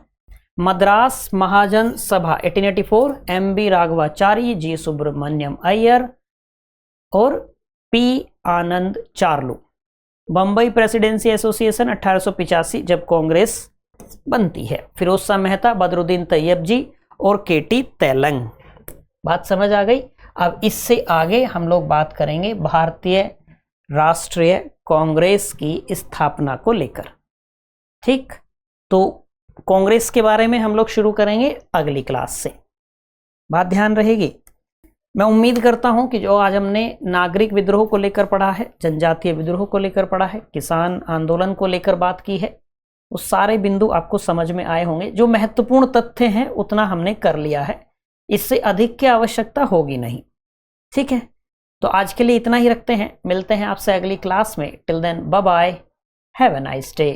[SPEAKER 1] मद्रास महाजन सभा 1884, MB राघवाचारी, G सुब्रमण्यम अय्यर और P आनंद चार्लू। बंबई प्रेसिडेंसी एसोसिएशन 1885, जब कांग्रेस बनती है। फिरोज शाह मेहता, बदरुद्दीन तैयब जी और KT तेलंग। बात समझ आ गई? अब इससे आगे हम लोग बात करेंगे भारतीय राष्ट्रीय कांग्रेस की स्थापना को लेकर। ठीक, तो कांग्रेस के बारे में हम लोग शुरू करेंगे अगली क्लास से, बात ध्यान रहेगी। मैं उम्मीद करता हूं कि जो आज हमने नागरिक विद्रोह को लेकर पढ़ा है, जनजातीय विद्रोह को लेकर पढ़ा है, किसान आंदोलन को लेकर बात की है, वो सारे बिंदु आपको समझ में आए होंगे। जो महत्वपूर्ण तथ्य हैं उतना हमने कर लिया है, इससे अधिक की आवश्यकता होगी नहीं। ठीक है, तो आज के लिए इतना ही रखते हैं, मिलते हैं आपसे अगली क्लास में। Till then bye bye, have a nice day.